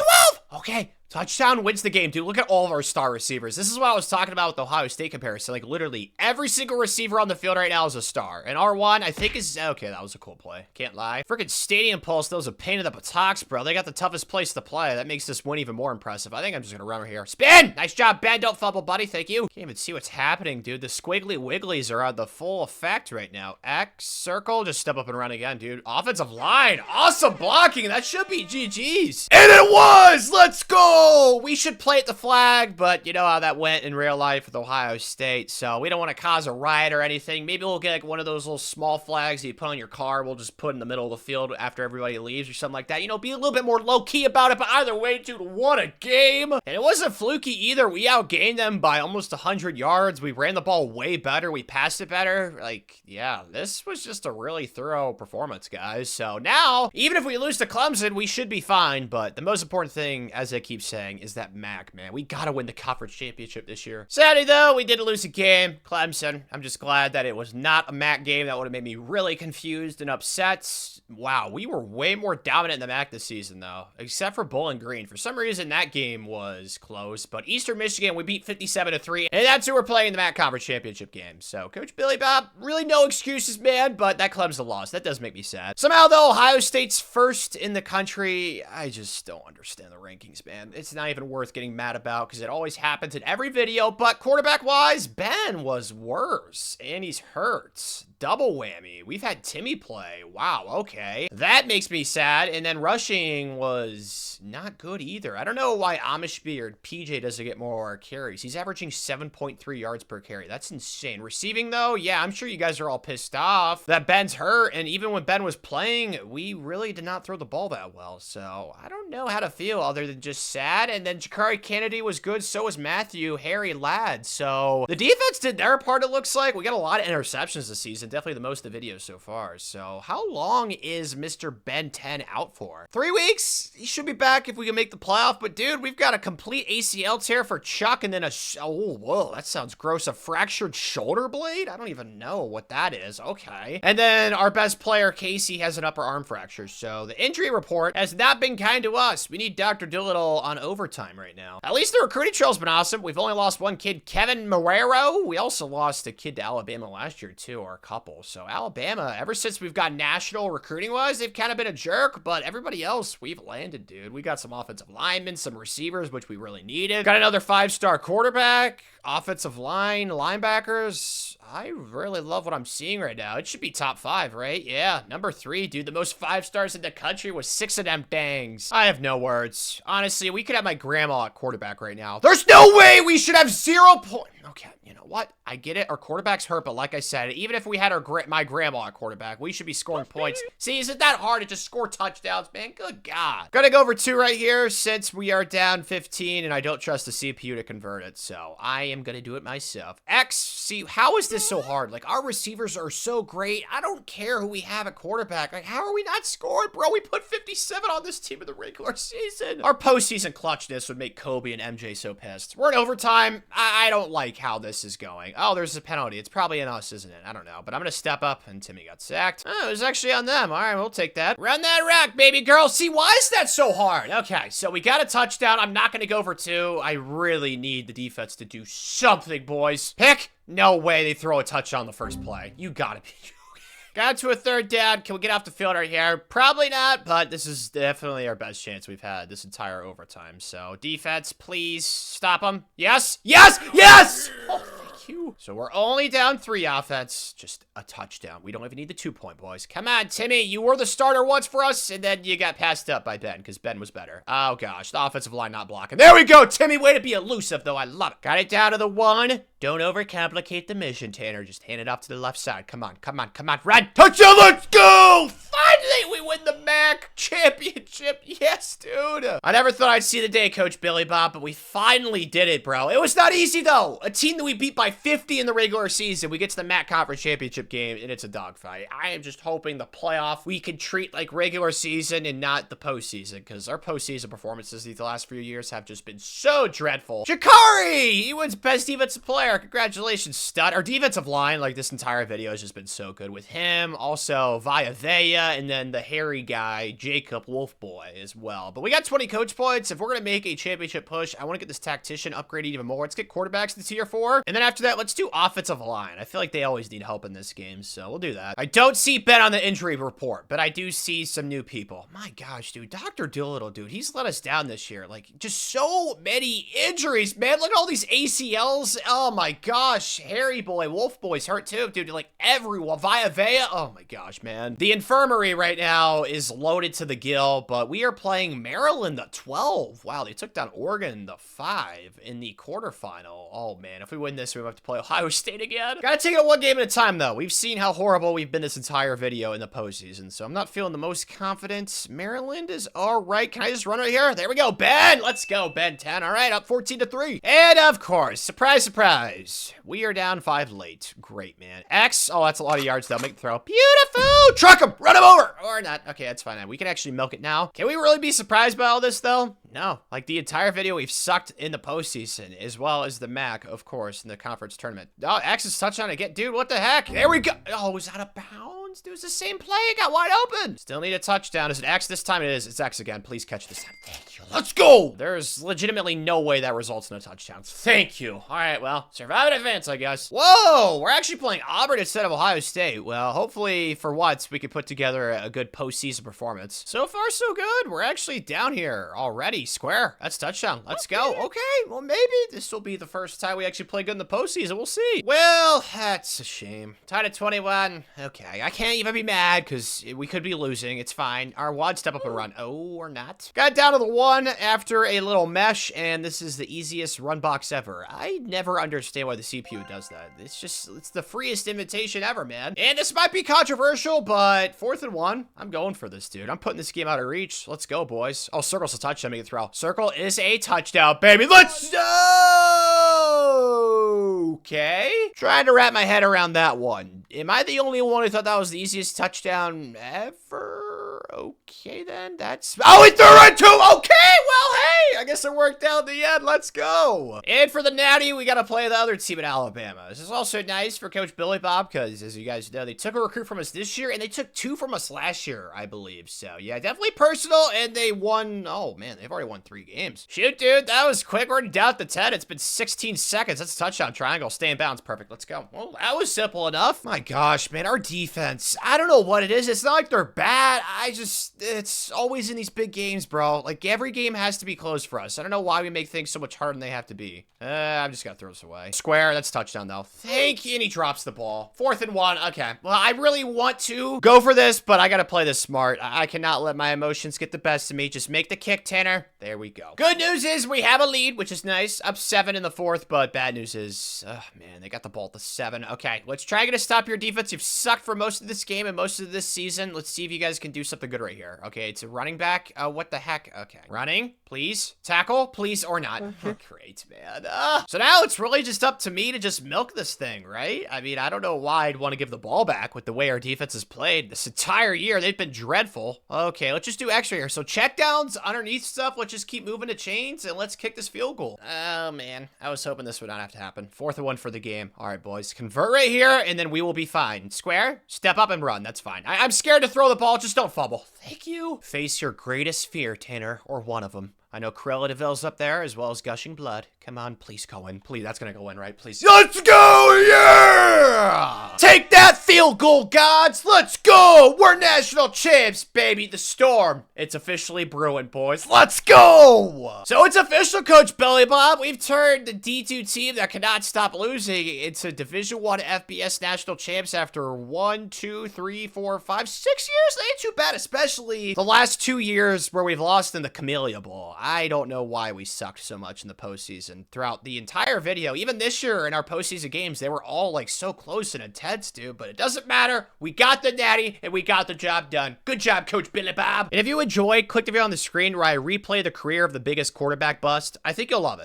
12. Okay. Touchdown wins the game, dude. Look at all of our star receivers. This is what I was talking about with the Ohio State comparison. Like, literally, every single receiver on the field right now is a star. And R1, I think is... Okay, that was a cool play. Can't lie. Freaking Stadium Pulse, those are pain in the buttocks, bro. They got the toughest place to play. That makes this win even more impressive. I think I'm just gonna run right here. Spin! Nice job, Ben. Don't fumble, buddy. Thank you. Can't even see what's happening, dude. The squiggly wigglies are on the full effect right now. X, circle, just step up and run again, dude. Offensive line. Awesome blocking. That should be GG's. And it was! Let's go! We should play at the flag, but you know how that went in real life with Ohio State, so we don't want to cause a riot or anything. Maybe we'll get like one of those little small flags that you put on your car. We'll just put in the middle of the field after everybody leaves or something like that. You know, be a little bit more low-key about it, but either way, dude, what a game. And it wasn't fluky either. We outgained them by almost 100 yards. We ran the ball way better. We passed it better. Like, yeah, this was just a really thorough performance, guys. So now, even if we lose to Clemson, we should be fine, but the most important thing, as I keep saying, is that MAC, man. We gotta win the conference championship this year. Sadly, though, we did lose a game. Clemson. I'm just glad that it was not a MAC game. That would have made me really confused and upset. Wow, we were way more dominant in the MAC this season, though. Except for Bowling Green. For some reason, that game was close. But Eastern Michigan, we beat 57-3. And that's who we're playing in the MAC conference championship game. So, Coach Billy Bob, really no excuses, man. But that Clemson loss. That does make me sad. Somehow, though, Ohio State's first in the country. I just don't understand the rankings, man. It's not even worth getting mad about because it always happens in every video. But quarterback-wise, Ben was worse. And he's hurt. Double whammy. We've had Timmy play. Wow, okay. That makes me sad. And then rushing was not good either. I don't know why Amish Beard PJ doesn't get more carries. He's averaging 7.3 yards per carry. That's insane. Receiving, though, yeah, I'm sure you guys are all pissed off that Ben's hurt. And even when Ben was playing, we really did not throw the ball that well. So I don't know how to feel other than just sad. And then Jakari Kennedy was good. So was Matthew, Harry, Ladd. So the defense did their part, it looks like. We got a lot of interceptions this season. Definitely the most of the videos so far. So how long is Mr. Ben 10 out for? 3 weeks? He should be back if we can make the playoff. But dude, we've got a complete ACL tear for Chuck and then oh, whoa, that sounds gross. A fractured shoulder blade? I don't even know what that is. Okay. And then our best player, Casey, has an upper arm fracture. So the injury report has not been kind to us. We need Dr. Doolittle on overtime right now. At least the recruiting trail's been awesome. We've only lost one kid, Kevin Marrero. We also lost a kid to Alabama last year too, or a couple. So Alabama, ever since we've got national recruiting-wise, they've kind of been a jerk, but everybody else, we've landed, dude. We got some offensive linemen, some receivers, which we really needed. Got another 5-star quarterback, offensive line, linebackers. I really love what I'm seeing right now. It should be top 5, right? Yeah, number 3, dude. The most 5-stars in the country with 6 of them bangs. I have no words. Honestly, we could have my grandma at quarterback right now. There's no way we should have 0 points. Okay, you know what? I get it. Our quarterback's hurt, but like I said, even if we had my grandma at quarterback, we should be scoring points. See, is it that hard to just score touchdowns, man? Good God. Gonna go over 2 right here since we are down 15, and I don't trust the CPU to convert it, so I am gonna do it myself. X, see, how is this so hard? Like, our receivers are so great. I don't care who we have at quarterback. Like, how are we not scoring, bro? We put 57 on this team in the regular season. Our postseason clutchness would make Kobe and MJ so pissed. We're in overtime. I don't like how this is going. Oh, there's a penalty. It's probably on us, isn't it? I don't know, but I'm gonna step up, and Timmy got sacked. Oh, it was actually on them. All right, we'll take that. Run that rack, baby girl. See, why is that so hard? Okay, so we got a touchdown. I'm not gonna go for 2. I really need the defense to do something, boys. Pick? No way they throw a touchdown the first play. You gotta be joking. Got to a 3rd down. Can we get off the field right here? Probably not, but this is definitely our best chance we've had this entire overtime. So defense, please stop them. Yes, yes, yes! Oh, thank you. Thank you. So we're only down 3 offense. Just a touchdown. We don't even need the 2-point, boys. Come on, Timmy. You were the starter once for us, and then you got passed up by Ben because Ben was better. Oh, gosh. The offensive line not blocking. There we go, Timmy. Way to be elusive, though. I love it. Got it down to the 1. Don't overcomplicate the mission, Tanner. Just hand it off to the left side. Come on, come on, come on. Run. Touchdown. Let's go. Finally, we win the MAC championship. Yes, dude. I never thought I'd see the day, Coach Billy Bob, but we finally did it, bro. It was not easy, though. A team that we beat by 50 in the regular season, we get to the MAC Conference Championship game, and it's a dogfight. I am just hoping the playoff we can treat like regular season and not the postseason, because our postseason performances these last few years have just been so dreadful. Jakari! He wins Best Defensive Player. Congratulations, stud. Our defensive line, like this entire video, has just been so good with him. Also, Vaya Vea, and then the hairy guy, Jacob Wolfboy, as well. But we got 20 coach points. If we're going to make a championship push, I want to get this tactician upgraded even more. Let's get quarterbacks to tier 4. And then after that, let's do offensive line. I feel like they always need help in this game, so we'll do that. I don't see Ben on the injury report, but I do see some new people. My gosh, dude. Dr. Doolittle, dude. He's let us down this year. Like, just so many injuries, man. Look at all these ACLs. Oh, my gosh. Harry boy, Wolf boy's hurt too, dude. Like, everyone. Via Vea. Oh, my gosh, man. The infirmary right now is loaded to the gill, but we are playing Maryland the 12. Wow, they took down Oregon the 5 in the quarterfinal. Oh, man. If we win this, we have to play Ohio State again. Gotta take it one game at a time, though. We've seen how horrible we've been this entire video in the postseason, so I'm not feeling the most confident. Maryland is all right. Can I just run right here? There we go, Ben. Let's go, Ben 10. All right, up 14-3. And of course, surprise, surprise, we are down 5 late. Great, man. X. Oh, that's a lot of yards, though. Make the throw. Beautiful. Truck him. Run him over. Or not. Okay, that's fine. We can actually milk it now. Can we really be surprised by all this, though? No. Like, the entire video, we've sucked in the postseason, as well as the MAC, of course, in the conference tournament. Oh, X is touchdown again. Dude, what the heck? There we go. Oh, it was out of bounds. Dude, it was the same play. It got wide open. Still need a touchdown. Is it X this time? It is. It's X again. Please catch this time. Thank you. Let's go. There's legitimately no way that results in a touchdown. Thank you. All right, well, survive and advance, I guess. Whoa, we're actually playing Auburn instead of Ohio State. Well, hopefully, for once, we can put together a good postseason performance. So far, so good. We're actually down here already. Square. That's touchdown. Let's go. Okay, well, maybe this will be the first time we actually play good in the postseason. We'll see. Well, that's a shame. Tied at 21. Okay, I can't even be mad because we could be losing. It's fine. Our wad step up and run. Oh, or not. Got down to the 1 after a little mesh, and this is the easiest run box ever. I never understand why the CPU does that. It's the freest invitation ever, man. And this might be controversial, but 4th and 1. I'm going for this, dude. I'm putting this game out of reach. Let's go, boys. Oh, circle's a touchdown. Make it throw. Circle is a touchdown, baby. Let's go. Okay. Trying to wrap my head around that one. Am I the only one who thought that was the easiest touchdown ever? Okay, then. Oh, he threw it too. Okay, well, hey, I guess it worked out in the end. Let's go. And for the Natty, we got to play the other team in Alabama. This is also nice for Coach Billy Bob because, as you guys know, they took a recruit from us this year, and they took 2 from us last year, I believe. So, yeah, definitely personal, and they won. Oh, man, they've already won 3 games. Shoot, dude, that was quick. We're down at the 10. It's been 16 seconds. That's a touchdown triangle. Stay in bounds. Perfect. Let's go. Well, that was simple enough. My gosh, man, our defense, I don't know what it is. It's not like they're bad. It's always in these big games, bro. Like, every game has to be close for us. I don't know why we make things so much harder than they have to be. I'm just gonna throw this away. Square, that's touchdown, though. Thank you, and he drops the ball. 4th and 1. Okay, well, I really want to go for this, but I gotta play this smart. I cannot let my emotions get the best of me. Just make the kick, Tanner. There we go. Good news is we have a lead, which is nice. Up 7 in the 4th, but bad news is, oh, man, they got the ball at the 7. Okay, let's try to stop your defense. You've sucked for most of this game and most of this season. Let's see if you guys can do something good right here. Okay, it's a running back. What the heck? Okay, running, please. Tackle, please, or not. Great, man. So now it's really just up to me to just milk this thing, right? I mean, I don't know why I'd want to give the ball back with the way our defense has played this entire year. They've been dreadful. Okay, let's just do extra here. So check downs, underneath stuff. Let's just keep moving the chains and let's kick this field goal. Oh, man. I was hoping this would not have to happen. 4th and 1 for the game. All right, boys. Convert right here, and then we will be fine. Square, step up and run. That's fine. I'm scared to throw the ball. Just don't fumble. Thank you. Face your greatest fear, Tanner, or one of them. I know Cruella de Vil's up there, as well as Gushing Blood. Come on, please go in. Please, that's gonna go in, right? Please. Let's go! Yeah! Take that field goal, gods! Let's go! We're national champs, baby! The Storm. It's officially brewing, boys. Let's go! So it's official, Coach Billy Bob. We've turned the D2 team that cannot stop losing into Division 1 FBS national champs after 1, 2, 3, 4, 5, 6 years. They ain't too bad, especially the last 2 years where we've lost in the Camellia Bowl. I don't know why we sucked so much in the postseason throughout the entire video. Even this year in our postseason games, they were all like so close and intense, dude. But it doesn't matter. We got the natty and we got the job done. Good job, Coach Billy Bob. And if you enjoyed, click the video on the screen where I replay the career of the biggest quarterback bust. I think you'll love it.